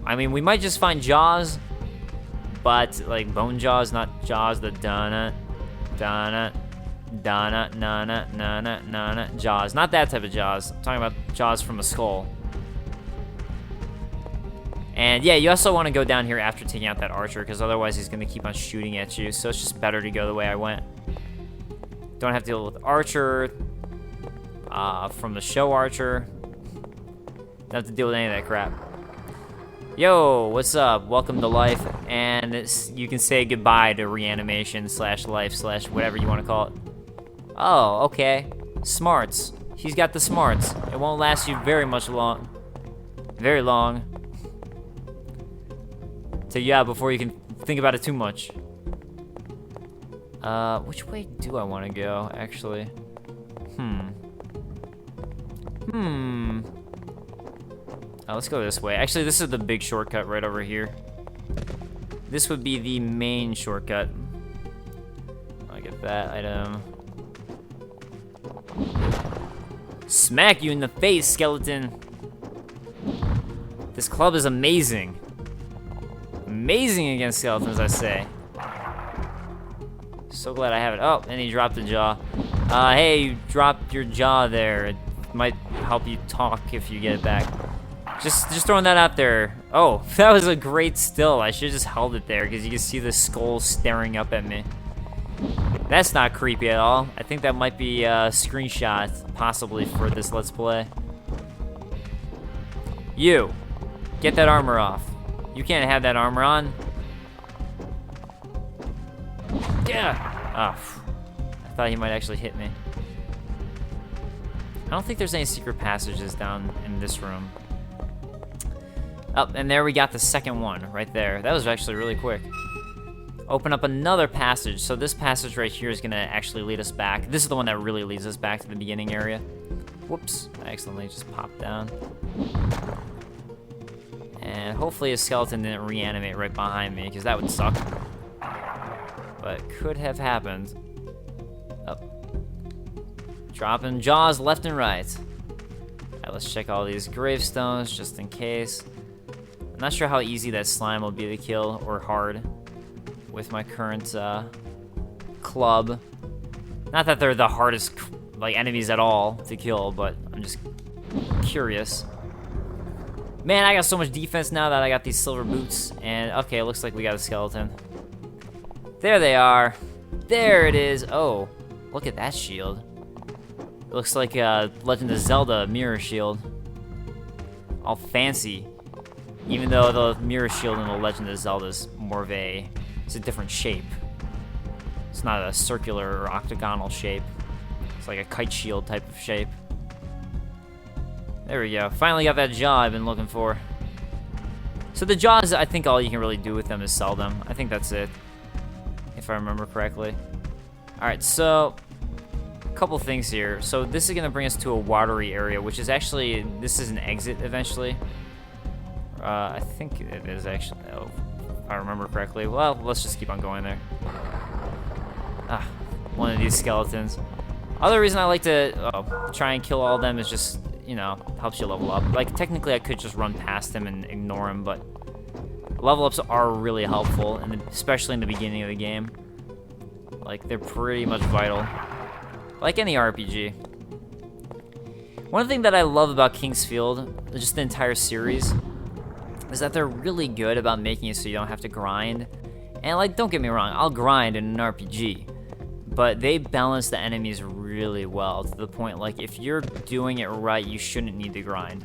I mean, we might just find Jaws, but like bone Jaws, not Jaws the Donna, Nana, Jaws. Not that type of Jaws. I'm talking about Jaws from a skull. And yeah, you also want to go down here after taking out that archer, because otherwise he's going to keep on shooting at you. So it's just better to go the way I went. Don't have to deal with archer from the show archer. Don't have to deal with any of that crap. Yo, what's up? Welcome to life. And you can say goodbye to reanimation / life / whatever you want to call it. Oh, okay. Smarts. He's got the smarts. It won't last you very long. So yeah, before you can think about it too much. Which way do I want to go, actually? Oh, let's go this way. Actually, this is the big shortcut right over here. This would be the main shortcut. I get that item. Smack you in the face, skeleton. This club is amazing. Amazing against skeletons, I say. So glad I have it. Oh, and he dropped the jaw. Hey, you dropped your jaw there. It might help you talk if you get it back. Just throwing that out there. Oh, that was a great still. I should have just held it there because you can see the skull staring up at me. That's not creepy at all. I think that might be a screenshot, possibly, for this Let's Play. You, get that armor off. You can't have that armor on. Yeah. Oh, I thought he might actually hit me. I don't think there's any secret passages down in this room. Oh, and there we got the second one right there. That was actually really quick. Open up another passage. So this passage right here is gonna actually lead us back. This is the one that really leads us back to the beginning area. Whoops, I accidentally just popped down. And hopefully a skeleton didn't reanimate right behind me, because that would suck. But it could have happened. Oh. Dropping jaws left and right. Alright, let's check all these gravestones just in case. I'm not sure how easy that slime will be to kill, or hard, with my current club. Not that they're the hardest enemies at all to kill, but I'm just curious. Man, I got so much defense now that I got these silver boots. And okay, it looks like we got a skeleton. There they are. There it is. Oh, look at that shield. It looks like a Legend of Zelda mirror shield. All fancy. Even though the mirror shield in the Legend of Zelda is more of it's a different shape. It's not a circular or octagonal shape. It's like a kite shield type of shape. There we go. Finally got that jaw I've been looking for. So the jaws, I think all you can really do with them is sell them. I think that's it, if I remember correctly. Alright, so a couple things here. So this is going to bring us to a watery area, which is actually, this is an exit eventually. I think it is actually. Oh, if I remember correctly. Well, let's just keep on going there. Ah, one of these skeletons. Other reason I like to try and kill all of them is just, you know, helps you level up. Like, technically I could just run past him and ignore him, but level ups are really helpful, and especially in the beginning of the game. Like, they're pretty much vital. Like any RPG. One thing that I love about King's Field, just the entire series, is that they're really good about making it so you don't have to grind. And, like, don't get me wrong, I'll grind in an RPG, but they balance the enemies really well to the point, like, if you're doing it right, you shouldn't need to grind.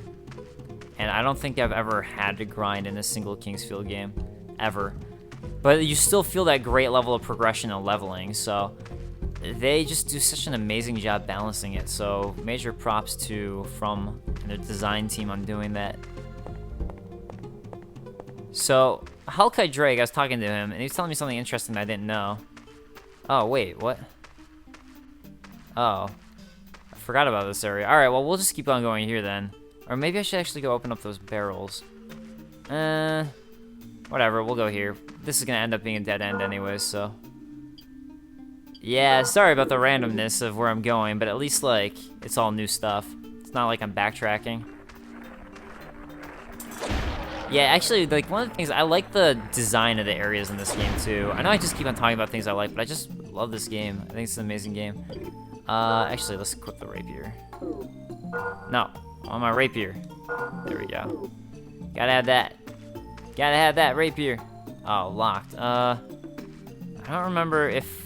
And I don't think I've ever had to grind in a single King's Field game, ever. But you still feel that great level of progression and leveling, so they just do such an amazing job balancing it. So major props to From and their design team on doing that. So Hellkite Drake, I was talking to him, and he was telling me something interesting that I didn't know. Oh, wait, what? Oh, I forgot about this area. Alright, well, we'll just keep on going here then. Or maybe I should actually go open up those barrels. Whatever, we'll go here. This is gonna end up being a dead end anyways, so. Yeah, sorry about the randomness of where I'm going, but at least, like, it's all new stuff. It's not like I'm backtracking. Yeah, actually, like, one of the things, I like the design of the areas in this game, too. I know I just keep on talking about things I like, but I just love this game. I think it's an amazing game. Actually, let's equip the rapier. No, on my rapier. There we go. Gotta have that. Gotta have that rapier. Oh, locked. I don't remember if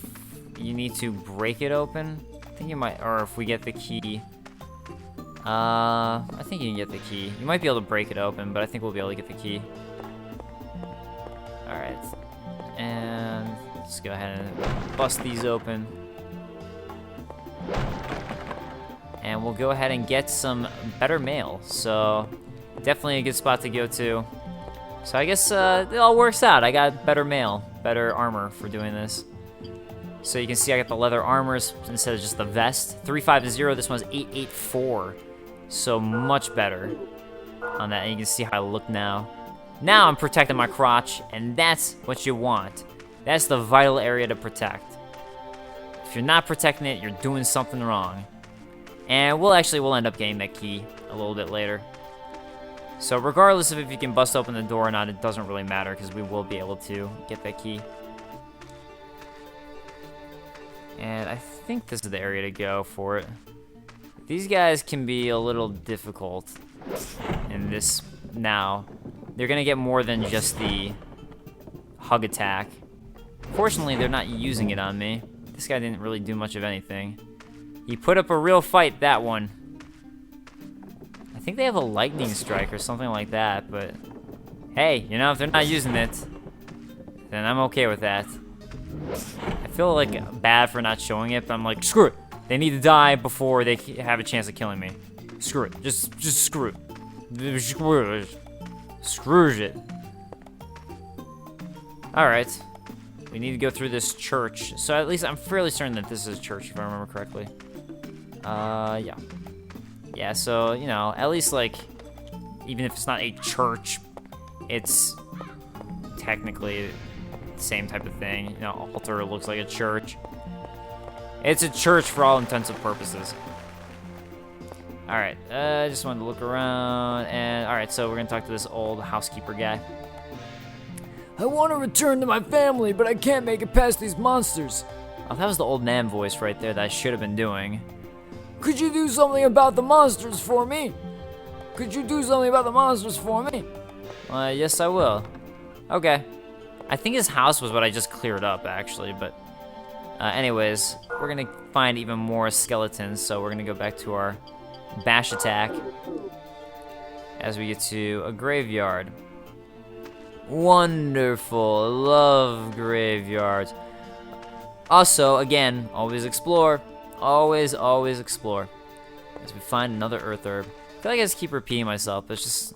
you need to break it open. I think you might, or if we get the key. I think you can get the key. You might be able to break it open, but I think we'll be able to get the key. Alright. And let's go ahead and bust these open. And we'll go ahead and get some better mail. So, definitely a good spot to go to. So I guess it all works out. I got better mail, better armor for doing this. So you can see I got the leather armors instead of just the vest. 350, this one's 884. So much better on that. And you can see how I look now. Now I'm protecting my crotch, and that's what you want. That's the vital area to protect. If you're not protecting it, you're doing something wrong. And we'll end up getting that key a little bit later. So regardless of if you can bust open the door or not, it doesn't really matter because we will be able to get that key. And I think this is the area to go for it. These guys can be a little difficult in this now. They're gonna get more than just the hug attack. Fortunately, they're not using it on me. This guy didn't really do much of anything. He put up a real fight, that one. I think they have a lightning strike or something like that, but hey, you know, if they're not using it, then I'm okay with that. I feel like bad for not showing it, but I'm like, screw it. They need to die before they have a chance of killing me. Screw it. Just screw it. Screw it. Alright. We need to go through this church. So at least I'm fairly certain that this is a church, if I remember correctly. Yeah. Yeah, so, you know, at least, like, even if it's not a church, it's technically the same type of thing. You know, altar looks like a church. It's a church for all intents and purposes. Alright, I just wanted to look around, and alright, so we're gonna talk to this old housekeeper guy. I want to return to my family, but I can't make it past these monsters. Oh, that was the old man voice right there that I should have been doing. Could you do something about the monsters for me? Could you do something about the monsters for me? Yes, I will. Okay. I think his house was what I just cleared up, actually, but... anyways, we're gonna find even more skeletons, so we're gonna go back to our bash attack as we get to a graveyard. Wonderful. Love graveyards. Also, again, always explore. Always, always explore. As we find another earth herb. I feel like I just keep repeating myself, but it's just...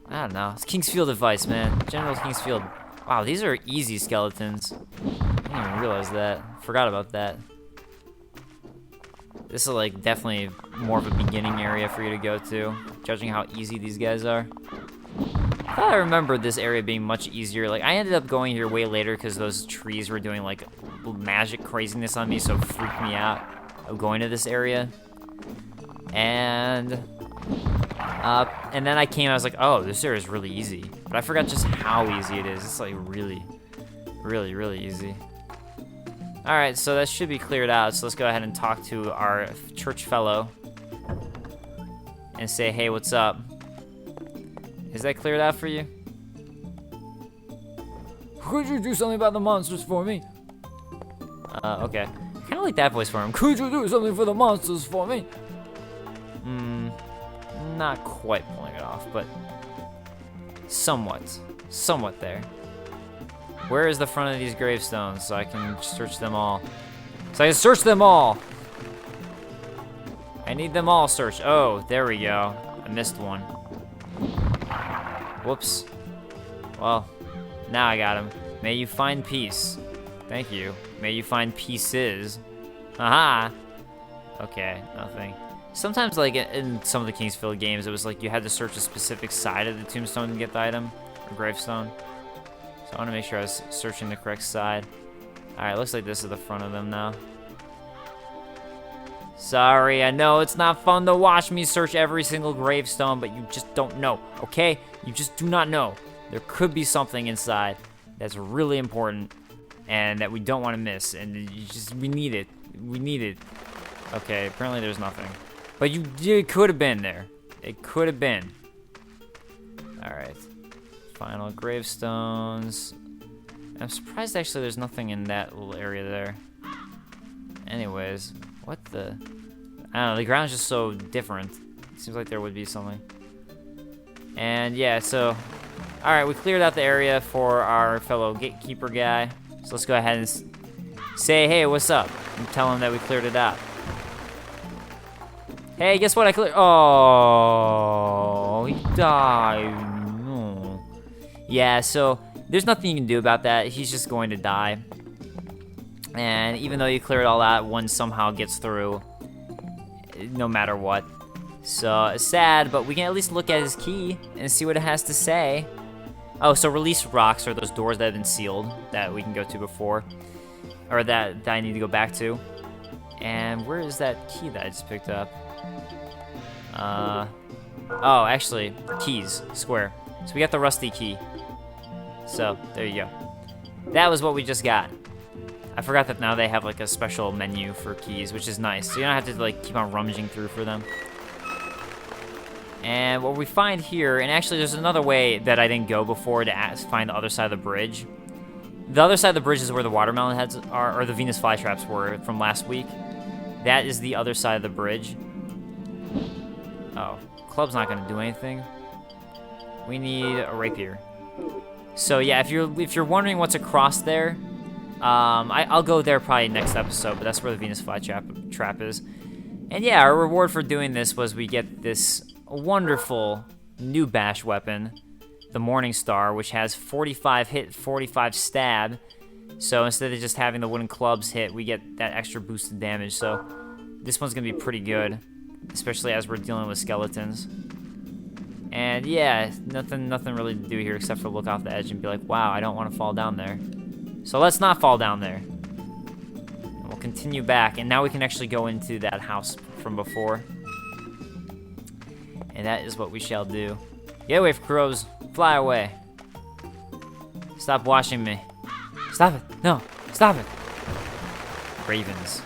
I don't know. It's King's Field advice, man. General King's Field. Wow, these are easy skeletons. I didn't even realize that. Forgot about that. This is, like, definitely more of a beginning area for you to go to, judging how easy these guys are. thought I remembered this area being much easier. Like, I ended up going here way later because those trees were doing, like, magic craziness on me, so it freaked me out of going to this area. And then I came, I was like, oh, this area is really easy. But I forgot just how easy it is. It's, like, really, really, really easy. Alright, so that should be cleared out, so let's go ahead and talk to our church fellow and say, hey, what's up? Is that cleared out for you? Could you do something about the monsters for me? Okay. Kind of like that voice for him. Could you do something for the monsters for me? Not quite pulling it off, but somewhat there. Where is the front of these gravestones so I can search them all? I need them all searched. Oh, there we go. I missed one. Whoops. Well, now I got him. May you find peace. Thank you. May you find pieces. Haha. Okay, nothing. Sometimes, like, in some of the Kingsfield games, it was like you had to search a specific side of the tombstone to get the item, or gravestone. So I want to make sure I was searching the correct side. Alright, looks like this is the front of them now. Sorry, I know it's not fun to watch me search every single gravestone, but you just don't know, okay? You just do not know. There could be something inside that's really important and that we don't want to miss, and we need it. We need it. Okay, apparently there's nothing. But it could have been there. It could have been. Alright. Final gravestones. I'm surprised actually there's nothing in that little area there. Anyways, what the... I don't know, the ground's just so different. It seems like there would be something. And yeah, so... Alright, we cleared out the area for our fellow gatekeeper guy. So let's go ahead and say, hey, what's up? And tell him that we cleared it out. Hey, guess what? I cleared... Oh, he died. No. Yeah, so there's nothing you can do about that. He's just going to die. And even though you clear it all out, one somehow gets through, no matter what. So, it's sad, but we can at least look at his key and see what it has to say. Oh, so release rocks are those doors that have been sealed that we can go to before. Or that I need to go back to. And where is that key that I just picked up? Oh, actually, keys, square. So we got the rusty key. So, there you go. That was what we just got. I forgot that now they have like a special menu for keys, which is nice. So you don't have to like keep on rummaging through for them. And what we find here, and actually there's another way that I didn't go before to find the other side of the bridge. The other side of the bridge is where the watermelon heads are, or the Venus flytraps were from last week. That is the other side of the bridge. Oh, club's not gonna do anything. We need a rapier. So yeah, if you're wondering what's across there, I'll go there probably next episode, but that's where the Venus flytrap is. And yeah, our reward for doing this was we get this wonderful new bash weapon, the Morning Star, which has 45 hit, 45 stab. So instead of just having the wooden clubs hit, we get that extra boosted damage. So this one's gonna be pretty good, especially as we're dealing with skeletons. And yeah, nothing really to do here except for look off the edge and be like, wow, I don't want to fall down there. So let's not fall down there. And we'll continue back, and now we can actually go into that house from before. And that is what we shall do. Get away, crows. Fly away. Stop watching me. Stop it. No, stop it. Ravens.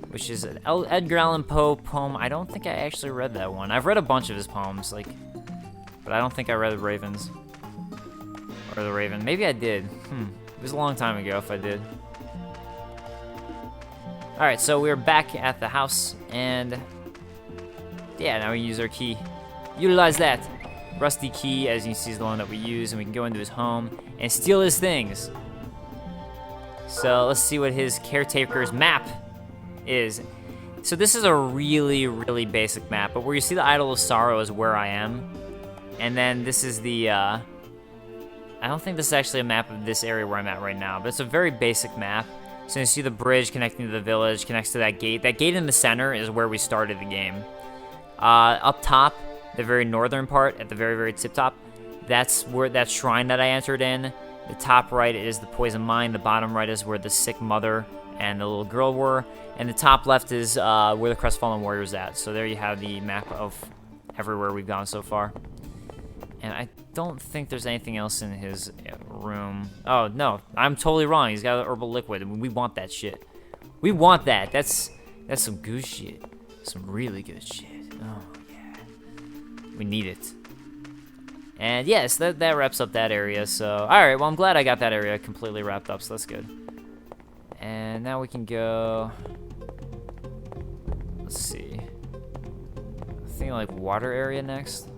Which is an Edgar Allan Poe poem. I don't think I actually read that one. I've read a bunch of his poems, like, but I don't think I read the Ravens. Or the Raven. Maybe I did. It was a long time ago if I did. Alright, so we're back at the house, and yeah, now we use our key. Utilize that. Rusty key, as you can see, is the one that we use, and we can go into his home and steal his things. So let's see what his caretaker's map is. So this is a really, really basic map, but where you see the Idol of Sorrow is where I am. And then this is the, I don't think this is actually a map of this area where I'm at right now, but it's a very basic map. So you see the bridge connecting to the village, connects to that gate. That gate in the center is where we started the game. Up top, the very northern part, at the very, very tip top, That's where that shrine that I entered in. The top right is the poison mine. The bottom right is where the sick mother and the little girl were. And the top left is where the Crestfallen Warrior's at. So there you have the map of everywhere we've gone so far. And I don't think there's anything else in his room. Oh, no. I'm totally wrong. He's got an herbal liquid. We want that shit. We want that. That's some good shit. Some really good shit. Oh, yeah. We need it. And yes, that wraps up that area. So, alright. Well, I'm glad I got that area completely wrapped up. So that's good. And now we can go... Let's see. I think like water area next.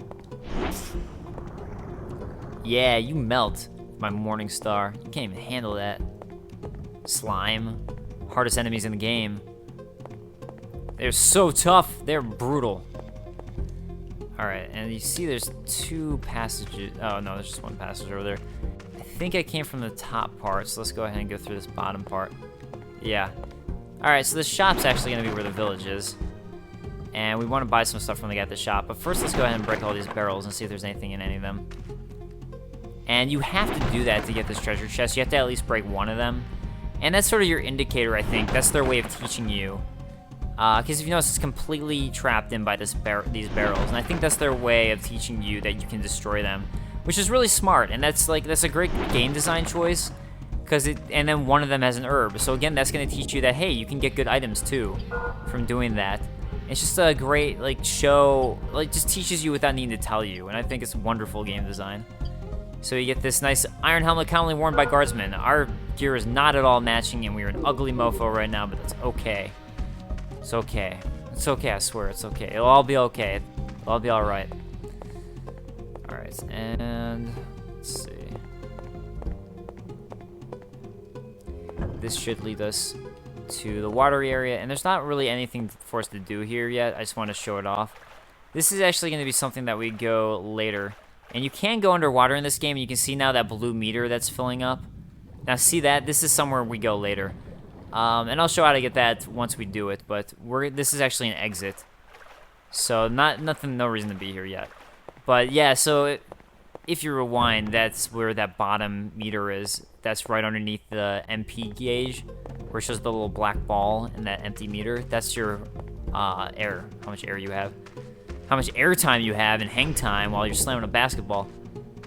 Yeah, you melt, my morning star. You can't even handle that. Slime. Hardest enemies in the game. They're so tough. They're brutal. Alright, and you see there's 2 passages. Oh, no, there's just 1 passage over there. I think I came from the top part, so let's go ahead and go through this bottom part. Yeah. Alright, so the shop's actually going to be where the village is. And we want to buy some stuff from the guy at the shop. But first, let's go ahead and break all these barrels and see if there's anything in any of them. And you have to do that to get this treasure chest. You have to at least break 1 of them. And that's sort of your indicator, I think. That's their way of teaching you. Because if you notice, it's completely trapped in by these barrels. And I think that's their way of teaching you that you can destroy them. Which is really smart. And that's a great game design choice. And then 1 of them has an herb. So again, that's going to teach you that, hey, you can get good items too from doing that. It's just a great, show, just teaches you without needing to tell you. And I think it's wonderful game design. So you get this nice iron helmet commonly worn by guardsmen. Our gear is not at all matching, and we're an ugly mofo right now, but that's okay. It's okay. It's okay, I swear, it's okay. It'll all be okay. It'll all be alright. Alright, and let's see. This should lead us to the watery area, and there's not really anything for us to do here yet. I just want to show it off. This is actually going to be something that we go later. And you can go underwater in this game, and you can see now that blue meter that's filling up. Now see that? This is somewhere we go later. And I'll show how to get that once we do it, but this is actually an exit. So no reason to be here yet. But yeah, so if you rewind, that's where that bottom meter is. That's right underneath the MP gauge, where it shows the little black ball and that empty meter. That's your air, how much air you have. How much airtime you have and hang time while you're slamming a basketball.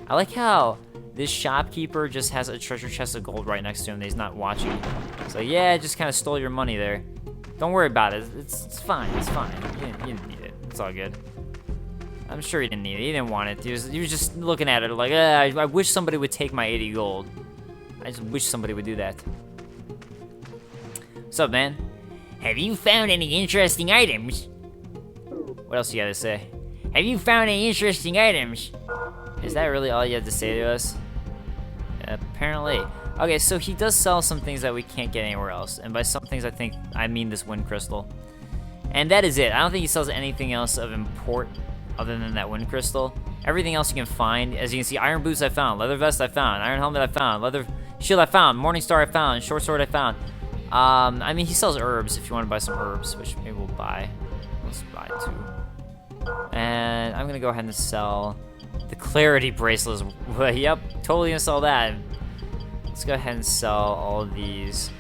I like how this shopkeeper just has a treasure chest of gold right next to him that he's not watching. So yeah, I just kind of stole your money there. Don't worry about it. It's fine. It's fine. You didn't need it. It's all good. I'm sure he didn't need it. He didn't want it. He was just looking at it like, I wish somebody would take my 80 gold. I just wish somebody would do that. What's up, man? Have you found any interesting items? What else you gotta say? Have you found any interesting items? Is that really all you have to say to us? Apparently. Okay, so he does sell some things that we can't get anywhere else. And by some things, I mean this wind crystal. And that is it. I don't think he sells anything else of import other than that wind crystal. Everything else you can find. As you can see, iron boots I found, leather vest I found, iron helmet I found, leather shield I found, morning star I found, short sword I found. I mean, he sells herbs if you want to buy some herbs, which maybe we'll buy. Let's buy 2. And I'm gonna go ahead and sell the clarity bracelets. Yep, totally gonna sell that. Let's go ahead and sell all of these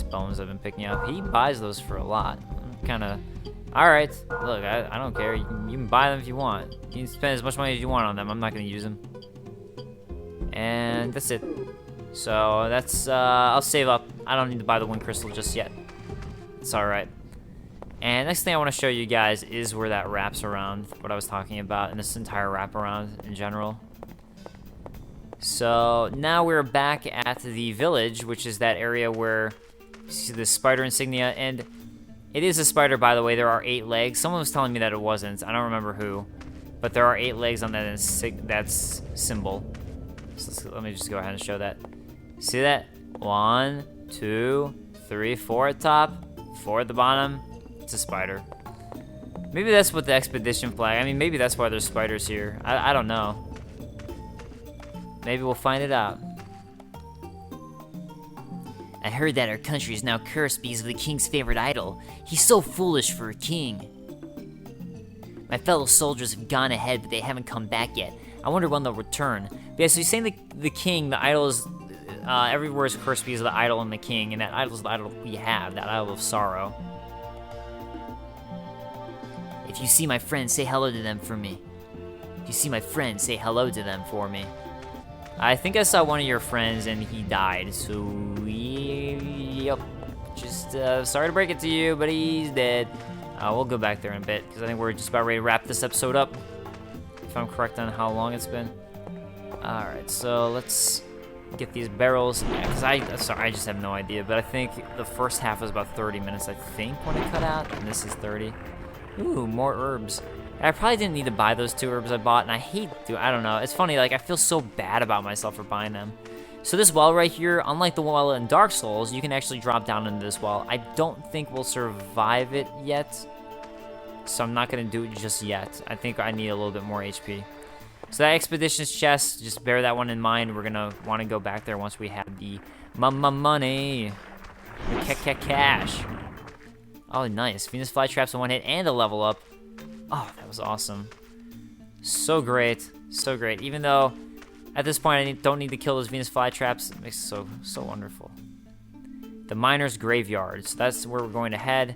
bones I've been picking up. He buys those for a lot. I'm kind of alright. Look, I don't care. You can buy them if you want. You can spend as much money as you want on them. I'm not gonna use them. And that's it. So that's I'll save up. I don't need to buy the wind crystal just yet. It's alright. And next thing I want to show you guys is where that wraps around, what I was talking about, and this entire wraparound in general. So now we're back at the village, which is that area where you see the spider insignia, and it is a spider, by the way. There are 8 legs. Someone was telling me that it wasn't. I don't remember who, but there are 8 legs on that symbol. So let me just go ahead and show that. See that? 1, 2, 3, 4 at top, 4 at the bottom. It's a spider. Maybe that's what the expedition flag. I mean, maybe that's why there's spiders here. I don't know. Maybe we'll find it out. I heard that our country is now cursed because of the king's favorite idol. He's so foolish for a king. My fellow soldiers have gone ahead, but they haven't come back yet. I wonder when they'll return. But yeah, so he's saying the king, the idol is, everywhere is cursed because of the idol and the king, and that idol is the idol we have, that idol of sorrow. If you see my friends, say hello to them for me. If you see my friends, say hello to them for me. I think I saw one of your friends and he died, so yep. Just sorry to break it to you, but he's dead. We'll go back there in a bit, because I think we're just about ready to wrap this episode up, if I'm correct on how long it's been. Alright, so let's get these barrels, because I just have no idea, but I think the first half was about 30 minutes, I think, when it cut out, and this is 30. Ooh, more herbs. I probably didn't need to buy those 2 herbs I bought, and I hate to, I don't know, it's funny, like, I feel so bad about myself for buying them. So this well right here, unlike the well in Dark Souls, you can actually drop down into this well. I don't think we'll survive it yet, so I'm not going to do it just yet. I think I need a little bit more HP. So that expedition's chest, just bear that one in mind. We're going to want to go back there once we have the money. The cash. Oh, nice. Venus flytraps in 1 hit and a level up. Oh, that was awesome. So great. So great. Even though at this point I don't need to kill those Venus flytraps, it makes it so wonderful. The miner's graveyard. So that's where we're going to head.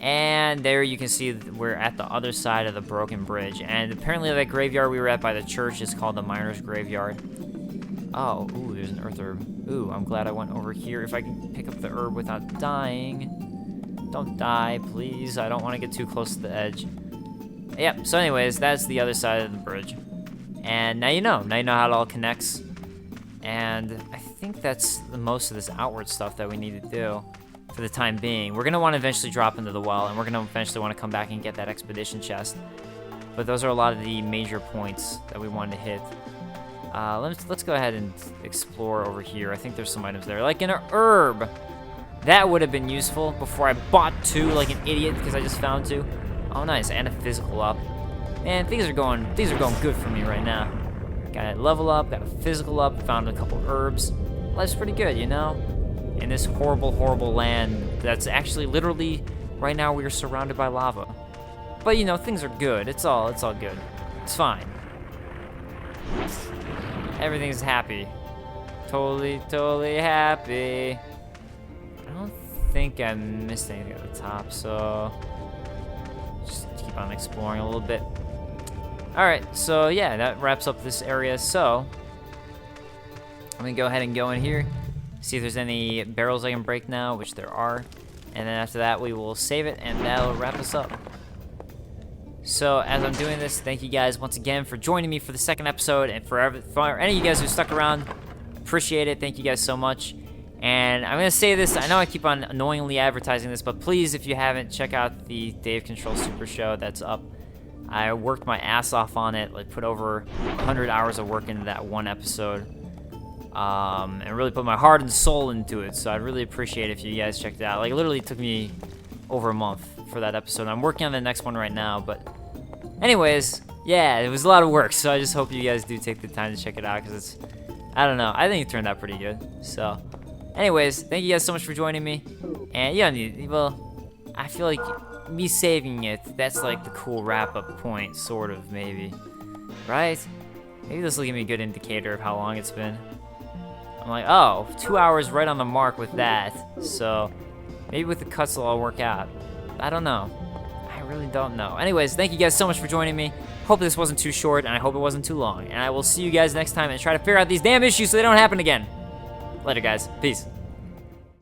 And there you can see we're at the other side of the broken bridge. And apparently that graveyard we were at by the church is called the miner's graveyard. Oh, ooh, there's an earth herb. Ooh, I'm glad I went over here. If I can pick up the herb without dying. Don't die, please. I don't want to get too close to the edge. Yep, so anyways, that's the other side of the bridge. And now you know how it all connects. And I think that's most of this outward stuff that we need to do for the time being. We're going to want to eventually drop into the well, and we're going to eventually want to come back and get that expedition chest. But those are a lot of the major points that we wanted to hit. Let's go ahead and explore over here. I think there's some items there, like an herb. That would have been useful before I bought 2 like an idiot because I just found 2. Oh, nice, and a physical up. Man, things are going good for me right now. Got a level up, got a physical up, found a couple herbs. Life's pretty good, you know? In this horrible, horrible land that's actually literally right now we are surrounded by lava. But you know, things are good. It's all good. It's fine. Everything's happy. Totally happy. I don't think I missed anything at the top, so just keep on exploring a little bit. Alright, so yeah, that wraps up this area. So I'm gonna go ahead and go in here, see if there's any barrels I can break now, which there are, and then after that we will save it and that'll wrap us up. So as I'm doing this, thank you guys once again for joining me for the second episode, and for any of you guys who stuck around, appreciate it. Thank you guys so much. And I'm going to say this, I know I keep on annoyingly advertising this, but please, if you haven't, check out the Dave Control Super Show that's up. I worked my ass off on it, like put over 100 hours of work into that one episode, and really put my heart and soul into it, so I'd really appreciate it if you guys checked it out. Like, it literally took me over a month for that episode. I'm working on the next one right now, but anyways, yeah, it was a lot of work, so I just hope you guys do take the time to check it out, because it's, I don't know, I think it turned out pretty good, so anyways, thank you guys so much for joining me. And yeah, well, I feel like me saving it, that's like the cool wrap-up point, sort of, maybe. Right? Maybe this will give me a good indicator of how long it's been. I'm like, oh, 2 hours right on the mark with that. So maybe with the cuts it'll all work out. I don't know. I really don't know. Anyways, thank you guys so much for joining me. Hope this wasn't too short, and I hope it wasn't too long. And I will see you guys next time and try to figure out these damn issues so they don't happen again. Later, guys. Peace.